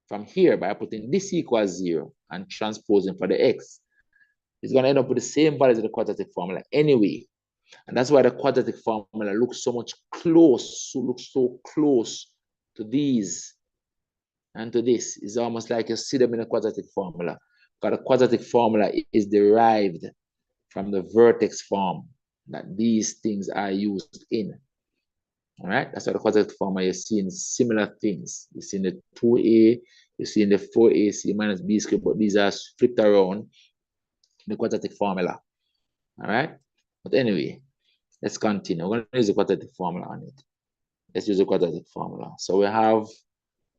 from here by putting this equals 0 and transposing for the x. It's going to end up with the same values in the quadratic formula anyway. And that's why the quadratic formula looks so close to these and to this. It's almost like you see them in a quadratic formula. Because the quadratic formula is derived from the vertex form that these things are used in. All right, that's why the quadratic formula you're seeing similar things. You see in the 2a, you see in the 4ac minus b squared, but these are flipped around in the quadratic formula. All right, but anyway, let's continue. We're going to use the quadratic formula on it. Let's use the quadratic formula. So we have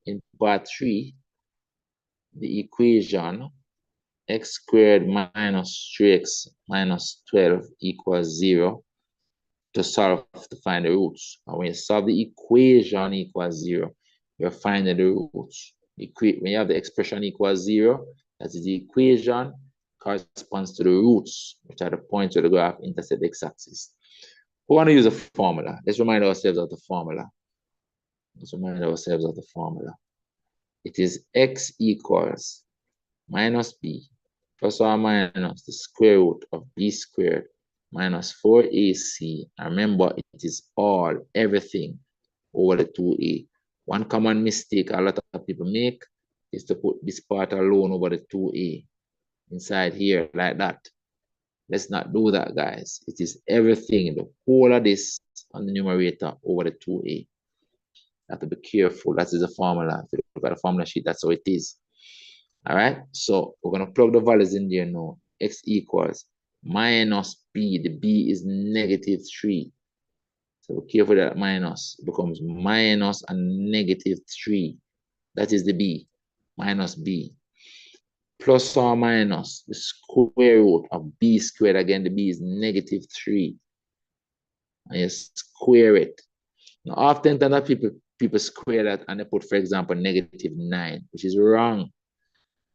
in part 3 the equation x squared minus 3x minus 12 equals 0 to solve to find the roots. And when you solve the equation equals 0, you're finding the roots. When you have the expression equals 0, that is the equation corresponds to the roots, which are the points where the graph intersects the x-axis. We want to use a formula. Let's remind ourselves of the formula. It is x equals minus b plus or minus the square root of b squared minus 4ac. And remember, it is everything over the 2a. One common mistake a lot of people make is to put this part alone over the 2a inside here like that. Let's not do that, guys. It is everything, the whole of this on the numerator over the 2a. You have to be careful. That is the formula. If you look at the formula sheet, that's how it is. All right, so we're going to plug the values in there now. X equals minus b. The b is negative 3. So be careful that minus. It becomes minus and negative 3. That is the b, minus b. Plus or minus the square root of b squared. Again, the b is negative 3. And you square it. Now, oftentimes people square that and they put, for example, negative 9, which is wrong.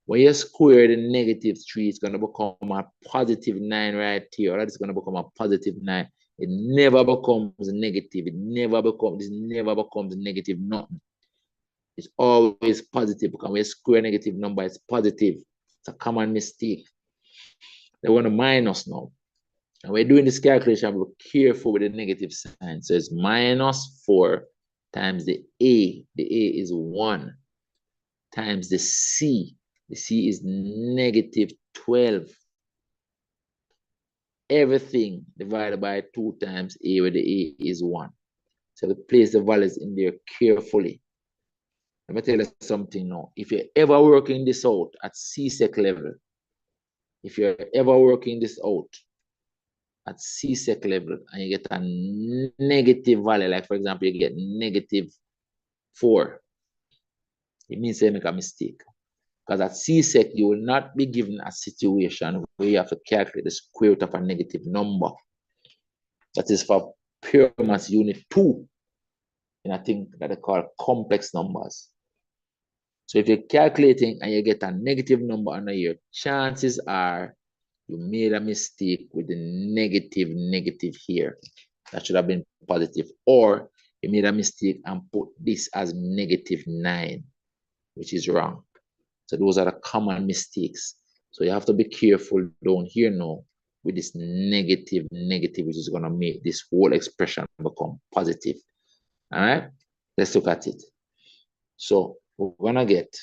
When you square the negative 3, it's going to become a positive 9 right here. Or it's going to become a positive 9. It never becomes negative. It never becomes negative nothing. It's always positive because when you square a negative number, it's positive. It's a common mistake. They want to minus now. And we're doing this calculation, we're careful with the negative sign. So it's minus 4 times the a. The a is 1 times the c. The c is negative 12. Everything divided by 2 times a, where the a is 1. So we place the values in there carefully. Let me tell you something now. If you're ever working this out at CSEC level, and you get a negative value, like for example, you get negative 4, it means you make a mistake. Because at CSEC, you will not be given a situation where you have to calculate the square root of a negative number. That is for pure maths unit 2, in a thing that they call complex numbers. So if you're calculating and you get a negative number under here, chances are you made a mistake with the negative here. That should have been positive. Or you made a mistake and put this as negative 9, which is wrong. So those are the common mistakes. So you have to be careful down here now with this negative, which is going to make this whole expression become positive. All right, let's look at it. So we're going to get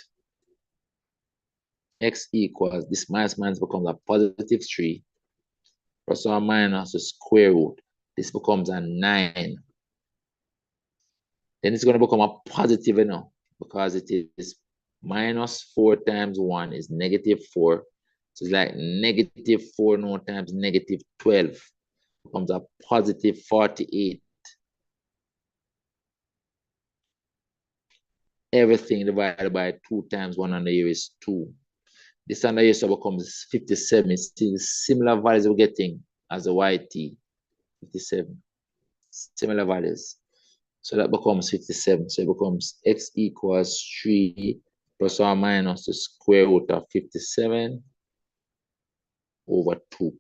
x equals, this minus becomes a positive 3 plus or minus the square root. This becomes a 9. Then it's going to become a positive now because it is minus 4 times 1 is negative 4. So it's like negative 4 now times negative 12 becomes a positive 48. Everything divided by 2 times 1 under here is 2. This under here so becomes 57. It's still similar values we're getting as the YT. 57. Similar values. So that becomes 57. So it becomes x equals 3 plus or minus the square root of 57 over 2.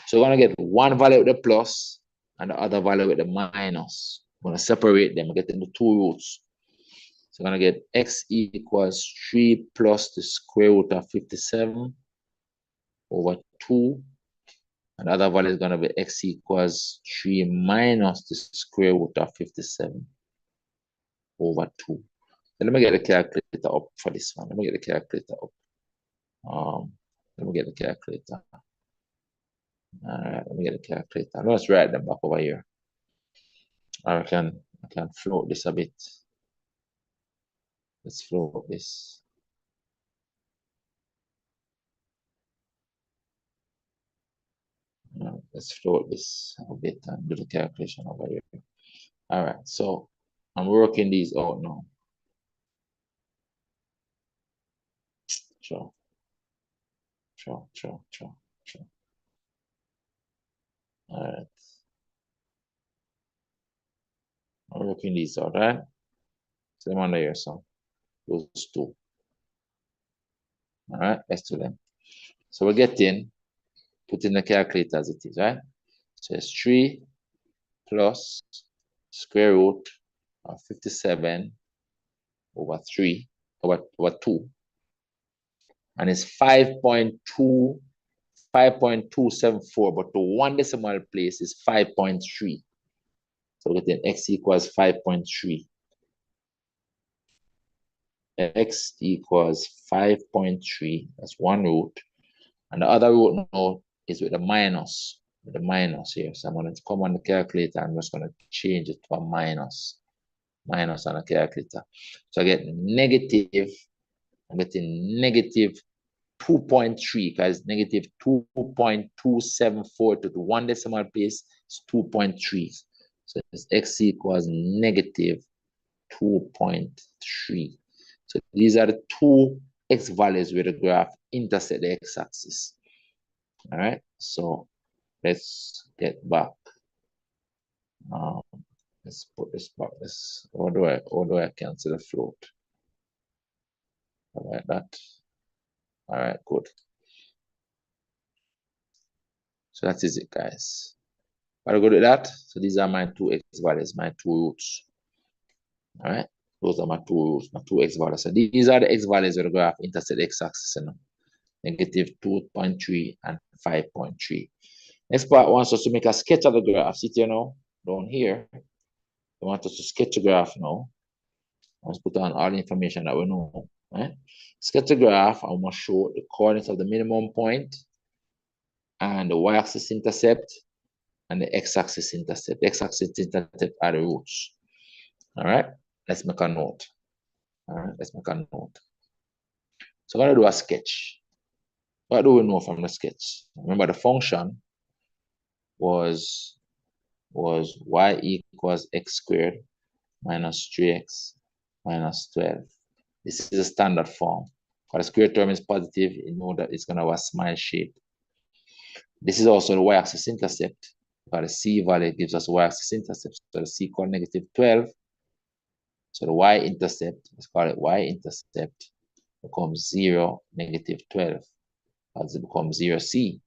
So we're going to get one value with the plus and the other value with the minus. We're going to separate them, getting the two roots. So we're going to get x equals 3 plus the square root of 57 over 2. And the other value is going to be x equals 3 minus the square root of 57 over 2. So let me get the calculator up for this one. Let me get the calculator up. Let me get the calculator. All right, let me get the calculator. Let's write them back over here. I can float this a bit. Let's float this. Let's float this a bit and do the calculation over here. All right, so I'm working these out now. Sure. All right. I'm working these out, right? So them under here, so those two. All right, let's do them. So we're getting, put in the calculator as it is, right? So it's 3 plus square root of 57 over 3 over 2. And it's 5.274, but the one decimal place is 5.3. So we're getting x equals 5.3. X equals 5.3. That's one root. And the other root now is with the minus. With the minus here. So I'm going to come on the calculator. I'm just going to change it to a minus. Minus on the calculator. So I get negative. I'm getting negative 2.3 because negative 2.274 to the one decimal place is 2.3. So it's x equals negative 2.3. So these are the two x values where the graph intersect the x-axis. All right, so let's get back. Let's put this back. How do I cancel the float? All right, that. All right, good. So that is it, guys. I'll go to that. So these are my two x values, my two roots. All right, those are my two roots, my two x values. So these are the x values of the graph intersect the x-axis, negative 2.3 and 5.3. Next part wants us to make a sketch of the graph. See here now, down here. They want us to sketch a graph now. Let's put on all the information that we know. Right? Sketch a graph. I must show the coordinates of the minimum point and the y-axis intercept and the x-axis intercept. The x-axis intercept are the roots. All right, let's make a note. All right, let's make a note. So I'm going to do a sketch. What do we know from the sketch? Remember the function was y equals x squared minus 3x minus 12. This is a standard form. For the square term is positive, you know that it's going to have a smile shape. This is also the y-axis intercept. For the c value gives us y-axis intercept. So the c equals negative 12. So the y-intercept, let's call it y-intercept, becomes 0, negative 12. As it becomes 0c.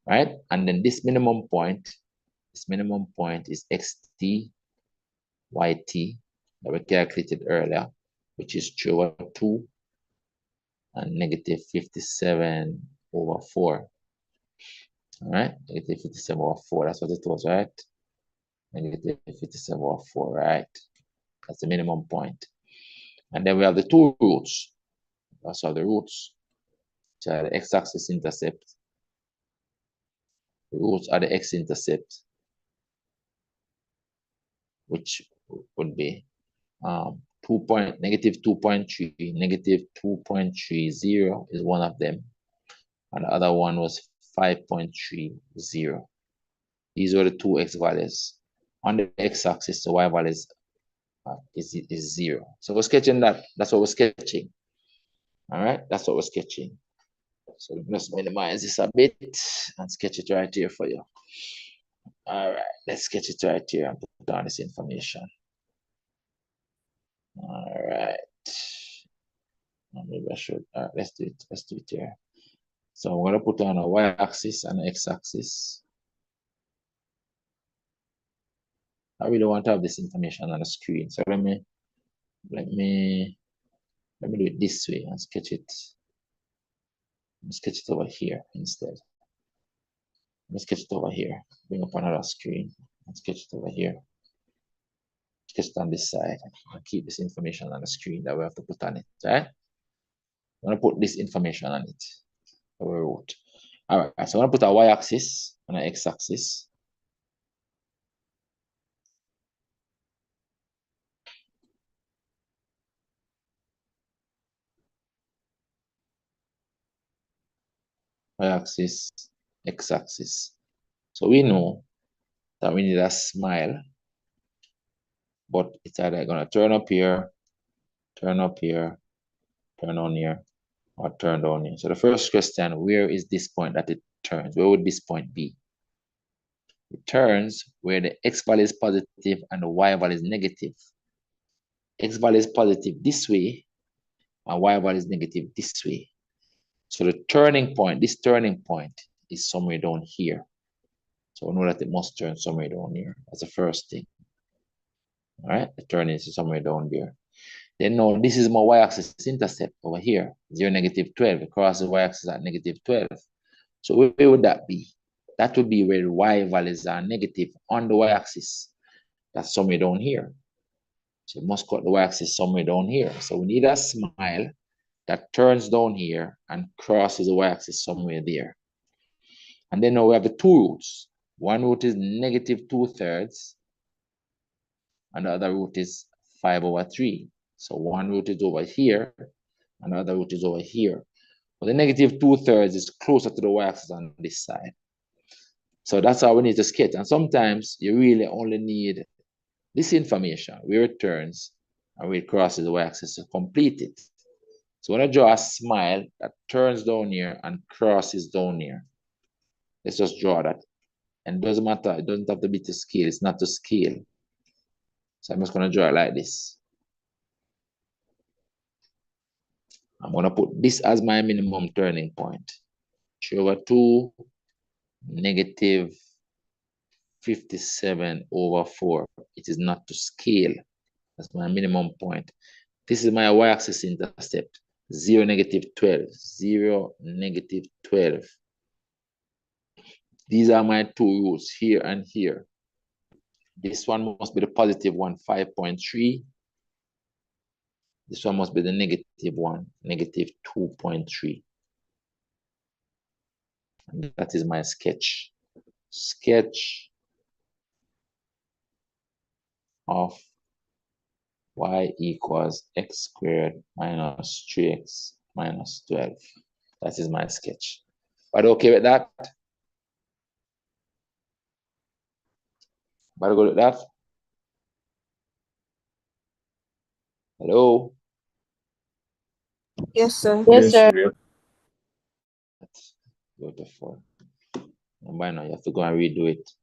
Right? And then this minimum point is xt, yt, that we calculated earlier, which is 3 over 2 and negative 57 over 4. All right, negative 57 over 4, that's what it was, right? Negative 57 over 4, right? That's the minimum point. And then we have the two roots. Also the roots, which are the x-axis intercept. The roots are the x-intercept, which would be negative 2.3, negative 2.30 is one of them. And the other one was 5.30. These are the two x values. On the x-axis, the y value is 0. So we're sketching that. That's what we're sketching. All right, that's what we're sketching. So let's minimize this a bit and sketch it right here for you. All right, let's sketch it right here and put down this information. All right. Maybe I should. All right, let's do it. Let's do it here. So I'm gonna put on a y-axis and an x-axis. I really want to have this information on the screen. So let me do it this way and sketch it. Let me sketch it over here instead. Let me sketch it over here. Bring up another screen and sketch it over here. Sketch it on this side and keep this information on the screen that we have to put on it. Right? I'm gonna put this information on it that we wrote. All right, so I'm gonna put a y-axis and an x-axis. Y-axis, x-axis. So we know that we need a smile, but it's either gonna turn up here, turn up here, turn on here, or turn down here. So the first question, where is this point that it turns? Where would this point be? It turns where the x value is positive and the y value is negative. X value is positive this way, and y value is negative this way. So the turning point, this turning point is somewhere down here. So we know that it must turn somewhere down here. That's the first thing. All right, the turning is somewhere down there. Then no, this is my y-axis intercept over here, 0, -12. Across the y-axis at -12. So where would that be? That would be where the y values are negative on the y-axis. That's somewhere down here. So you must cut the y-axis somewhere down here. So we need a smile that turns down here and crosses the y-axis somewhere there. And then now we have the two roots. One root is -2/3, and the other root is 5/3. So one root is over here, and the other root is over here. But the -2/3 is closer to the y-axis on this side. So that's how we need to sketch. And sometimes you really only need this information, where it turns and where it crosses the y-axis to complete it. So when I draw a smile that turns down here and crosses down here, let's just draw that. And it doesn't matter, it doesn't have to be to scale, it's not to scale. So I'm just gonna draw it like this. I'm gonna put this as my minimum turning point. 3/2, -57/4. It is not to scale. That's my minimum point. This is my y-axis intercept. 0, -12. 0, -12. These are my two roots here and here. This one must be the positive one, 5.3. This one must be the negative one, -2.3. And that is my sketch. Sketch of y equals x² minus 3x minus 12. That is my sketch. But okay with that? But good with that? Hello? Yes, sir. Yes, sir. Yeah. That's beautiful. And by now you have to go and redo it.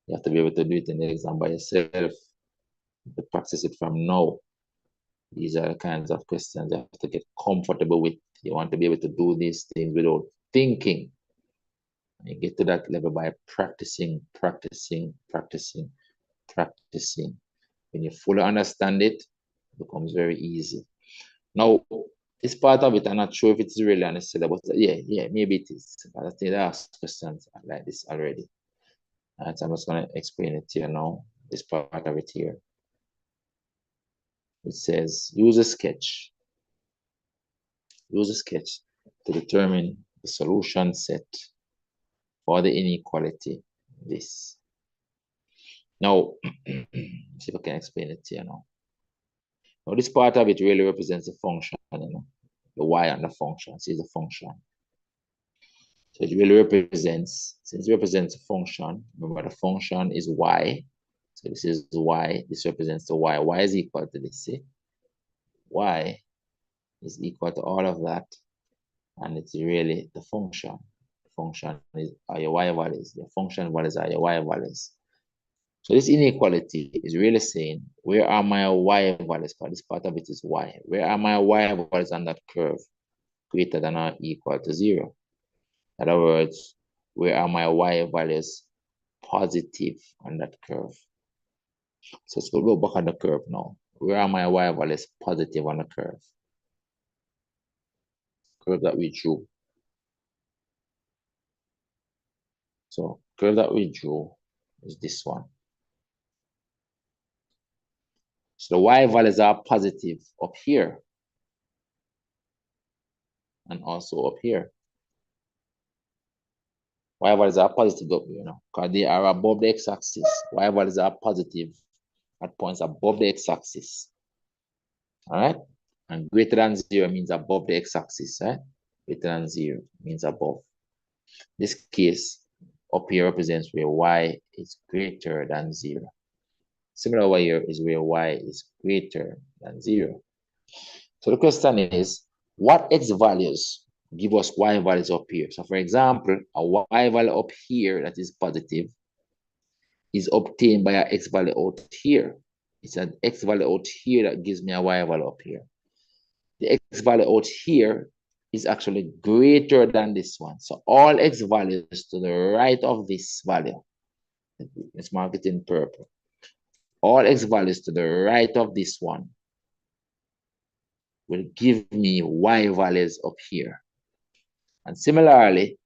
You have to be able to do it in the exam by yourself. To practice it from now. These are the kinds of questions you have to get comfortable with. You want to be able to do these things without thinking. You get to that level by practicing, practicing, practicing, practicing. When you fully understand it, it becomes very easy. Now, this part of it, I'm not sure if it's really on the syllabus. Yeah, maybe it is. But I think I asked questions like this already. And so I'm just going to explain it here now. This part of it here. It says, use a sketch. Use a sketch to determine the solution set for the inequality this. Now, see if I can explain it here now. Now, this part of it really represents the function, the y on the function. See the function. So it really represents, since it represents a function, remember the function is y. So this is y, this represents the y. Y is equal to this, see? Y is equal to all of that, and it's really the function. The function is are your y values. The function values are your y values. So this inequality is really saying, where are my y values? Because this part of it is y. Where are my y values on that curve greater than or equal to 0? In other words, where are my y values positive on that curve? So let's go back on the curve now. Where are my y values positive on the curve? Curve that we drew. So curve that we drew is this one. So the y values are positive up here and also up here. Y values are positive up here now because they are above the x-axis. Y values are positive at points above the x-axis. All right? And greater than 0 means above the x-axis, right? Greater than 0 means above. This case up here represents where y is greater than 0. Similar over here is where y is greater than 0. So the question is, what x values give us y values up here? So for example, a y value up here that is positive is obtained by an x value out here. It's an x value out here that gives me a y value up here. The x value out here is actually greater than this one. So all x values to the right of this value, let's mark it in purple. All x values to the right of this one will give me y values up here. And similarly,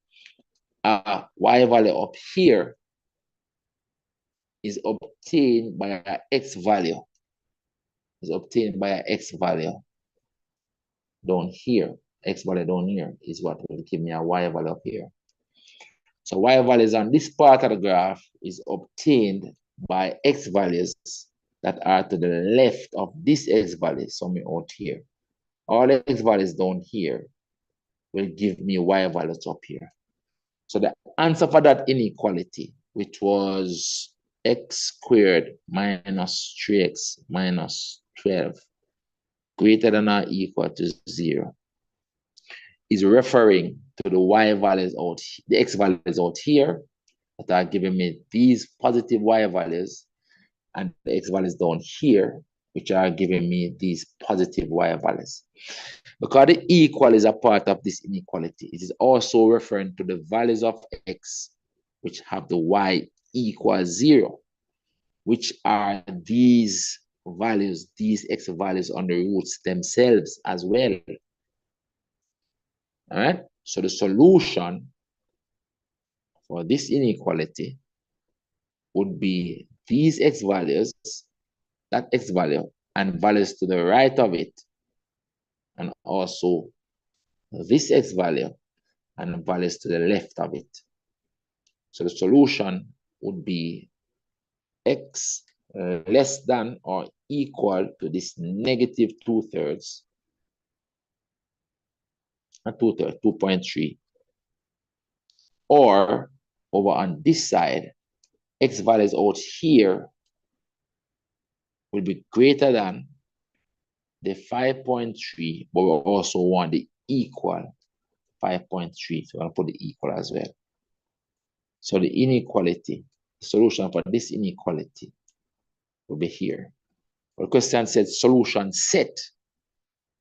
y value up here is obtained by an x value. Is obtained by an x value down here. X value down here is what will give me a y value up here. So y values on this part of the graph is obtained by x values that are to the left of this x value, somewhere out here. All x values down here will give me y values up here. So the answer for that inequality, which was x squared minus 3x minus 12 greater than or equal to 0, is referring to the y values out, the x values out here that are giving me these positive y values, and the x values down here, which are giving me these positive y values. Because the equal is a part of this inequality, it is also referring to the values of x which have the y equal 0, which are these values, these x values on the roots themselves as well. All right, so the solution for this inequality would be these x values, that x value, and values to the right of it, and also this x value and values to the left of it. So the solution would be x less than or equal to this negative 2/3, 2.3, or over on this side, x values out here will be greater than the 5.3, but we also want the equal 5.3, so I'm going to put the equal as well. So the inequality, the solution for this inequality will be here. But the question said solution set.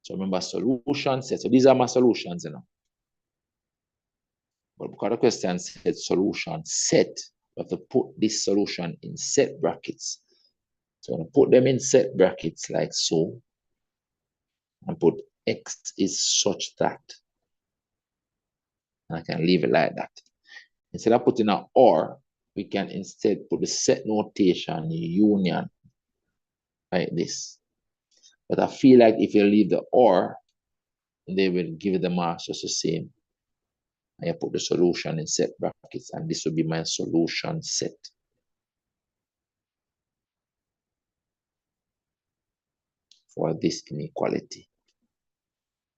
So remember, solution set. So these are my solutions, you know. But because the question said solution set, we have to put this solution in set brackets. So I'm going to put them in set brackets like so, and put x is such that. And I can leave it like that. Instead of putting an or, we can instead put the set notation union like this. But I feel like if you leave the or, they will give the marks just the same. And you put the solution in set brackets, and this will be my solution set. For this inequality.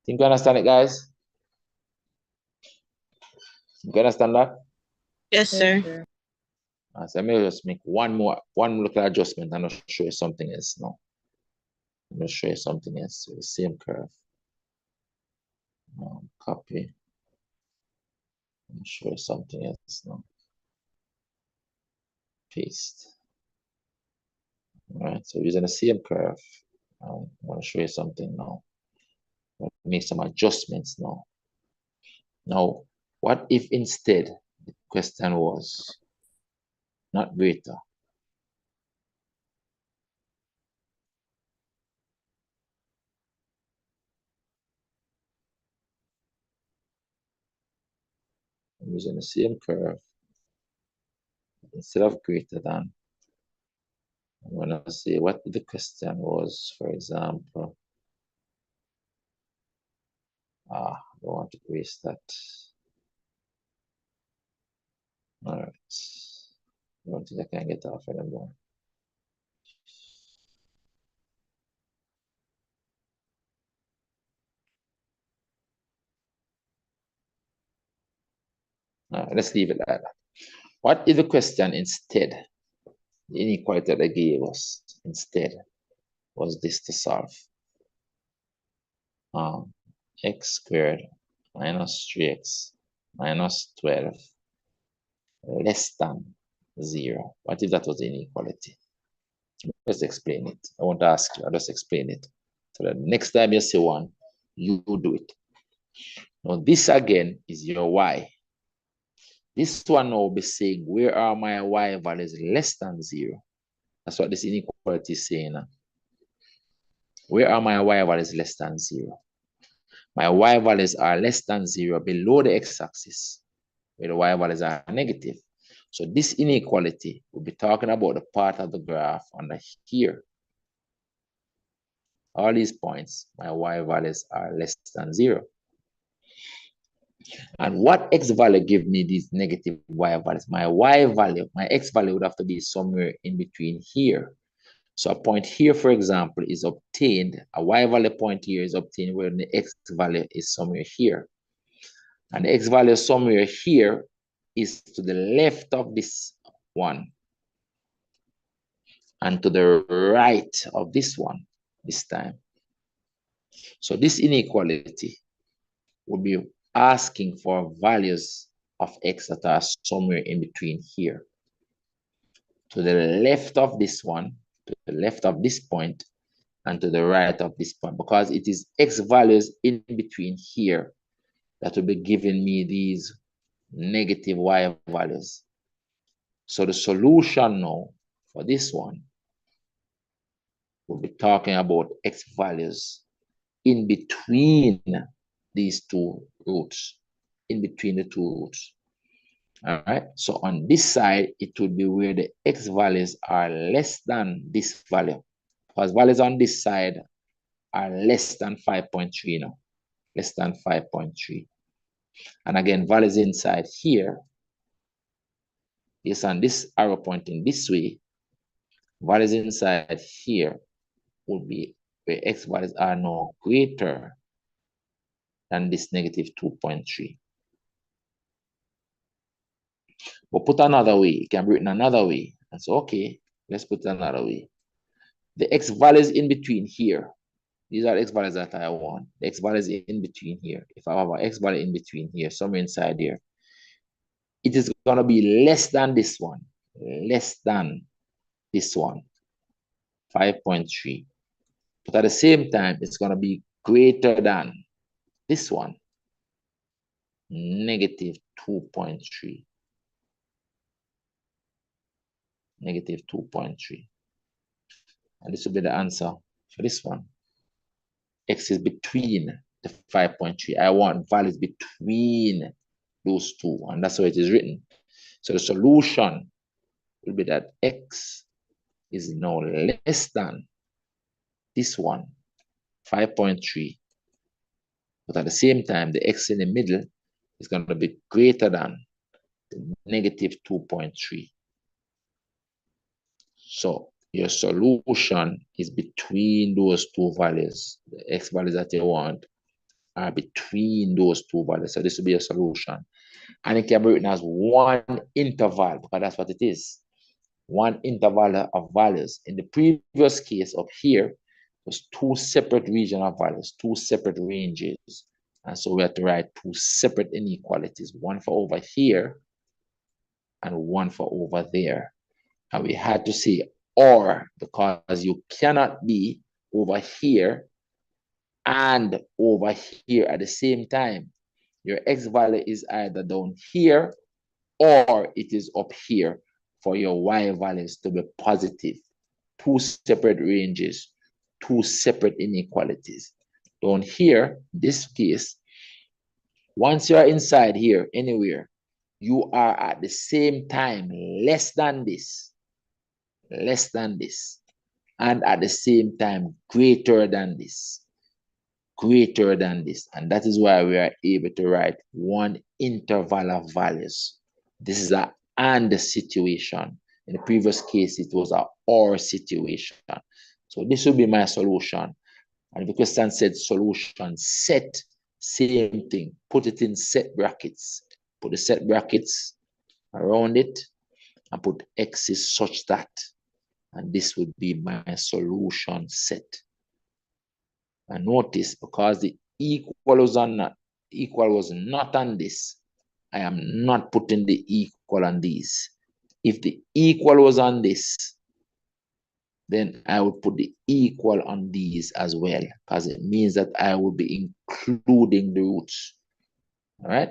Think you understand it, guys? You understand that? Yes, sir. So let me just make one little adjustment and I'll show you something else now. I'm going to show you something else. So the same curve. Copy. Let me show you something else now. Paste. All right, so using the same curve, I want to show you something now. Make some adjustments now. Now, what if instead the question was not greater? I'm using the same curve. Instead of greater than, I'm going to say what the question was, for example. I don't want to waste that. All right. I don't think I can get off anymore. All right, let's leave it like that. What if the question instead, the inequality that they gave us instead was this to solve? X squared minus 3x minus 12 less than 0. What if that was the inequality? Let's explain it. I won't ask you, I'll just explain it. So that next time you see one, you do it. Now this again is your y. This one now will be saying, where are my y values less than 0? That's what this inequality is saying now. Where are my y values less than 0? My y values are less than 0 below the x-axis, where the y values are negative. So this inequality will be talking about the part of the graph under here. All these points, my y values are less than 0. And what x value give me these negative y values? My y value, my x value would have to be somewhere in between here. So a point here, for example, is obtained, a y value point here is obtained where the x value is somewhere here. And the x value somewhere here is to the left of this one and to the right of this one this time. So this inequality will be asking for values of x that are somewhere in between here. To the left of this one, to the left of this point, and to the right of this point, because it is x values in between here that will be giving me these negative y values. So the solution now for this one, we'll be talking about x values in between these two roots, in between the two roots. All right, so on this side, it would be where the x values are less than this value, because values on this side are less than 5.3 now, less than 5.3. And again, values inside here, based on this arrow pointing this way, values inside here would be where x values are now greater than this negative 2.3. But put another way, it can be written another way. And so, okay, let's put it another way. The x values in between here, these are x values that I want. The x values in between here. If I have an x value in between here, somewhere inside here, it is going to be less than this one, less than this one, 5.3. But at the same time, it's going to be greater than this one, negative 2.3. Negative 2.3. And this will be the answer for this one. X is between the 5.3. I want values between those two, and that's how it is written. So the solution will be that x is now less than this one, 5.3. But at the same time, the x in the middle is going to be greater than the negative 2.3. So your solution is between those two values. The x values that you want are between those two values. So this will be a solution. And it can be written as one interval, because that's what it is. One interval of values. In the previous case up here, was two separate regions of values, two separate ranges. And so we have to write two separate inequalities, one for over here and one for over there. And we had to say or, because you cannot be over here and over here at the same time. Your X value is either down here or it is up here for your Y values to be positive. Two separate ranges, two separate inequalities. Down here, this case, once you are inside here, anywhere, you are at the same time less than this, and at the same time greater than this, and that is why we are able to write one interval of values. This is a and situation. In the previous case, it was a or situation. So this will be my solution. And if the question said solution set, same thing, put it in set brackets. Put the set brackets around it and put x's such that, and this would be my solution set. And notice, because the equal was not on this, I am not putting the equal on these. If the equal was on this, then I would put the equal on these as well, because it means that I will be including the roots. All right?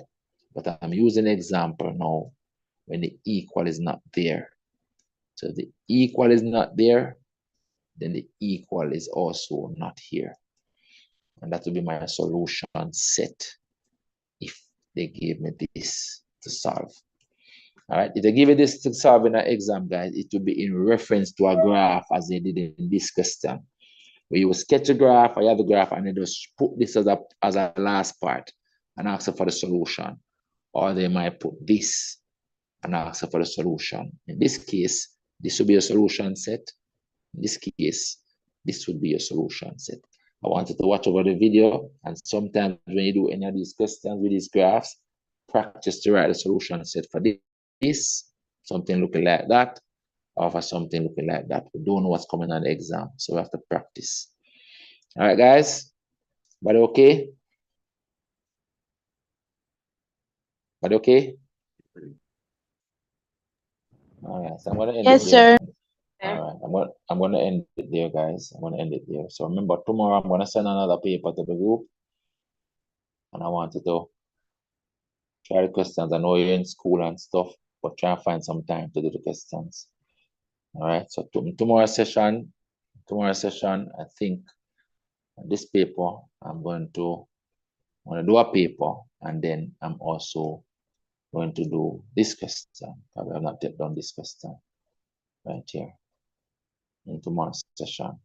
But I'm using an example now when the equal is not there. So if the equal is not there, then the equal is also not here. And that will be my solution set if they give me this to solve. All right, if they give you this to solve in an exam, guys, it will be in reference to a graph as they did in this question. Where you will sketch a graph, or you have a graph, and then just put this as a last part and ask for the solution. Or they might put this and ask for the solution. In this case, this will be a solution set. In this case, this would be a solution set. I wanted to watch over the video, and sometimes when you do any of these questions with these graphs, practice to write a solution set for this, something looking like that, or for something looking like that. We don't know what's coming on the exam, so we have to practice. All right, guys, but okay? But okay? All right, so I'm gonna end Yes, it there. sir. All right, I'm gonna end it there, guys. I'm gonna end it there. So remember, tomorrow I'm gonna send another paper to the group, and I want you to try the questions. I know you're in school and stuff, but try and find some time to do the questions. All right. So tomorrow's session, I think this paper, I'm going to do a paper, and then I'm also going to do this question. I have not yet done this question right here in tomorrow's session.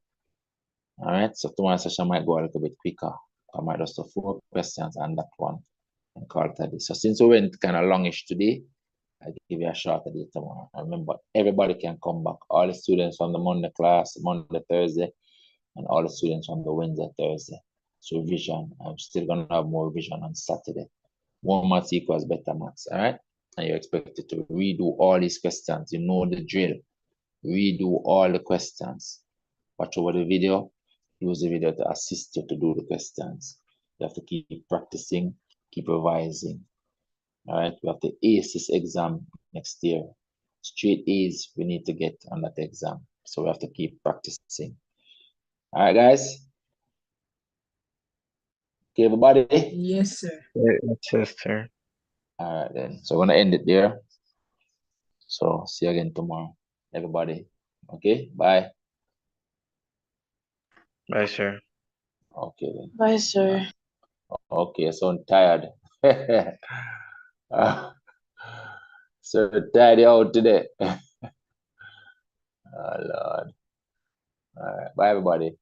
All right. So tomorrow's session might go a little bit quicker. I might just do 4 questions and that one and call it a day. So since we went kind of longish today, I give you a shorter day tomorrow. Remember, everybody can come back. All the students from the Monday class, Monday, Thursday, and all the students from the Wednesday, Thursday. So revision, I'm still gonna have more revision on Saturday. More maths equals better maths, all right? And you're expected to redo all these questions. You know the drill. Redo all the questions. Watch over the video. Use the video to assist you to do the questions. You have to keep practicing, keep revising. All right, we have the ACES exam next year. Straight A's we need to get on that exam. So we have to keep practicing. All right, guys. Okay, everybody. Yes, sir. Yes, sir. All right, then. So we're going to end it there. So see you again tomorrow, everybody. Okay, bye. Bye, sir. Okay, then. Bye, sir. Okay, so I'm tired. So tired out today. Oh, Lord. All right, bye, everybody.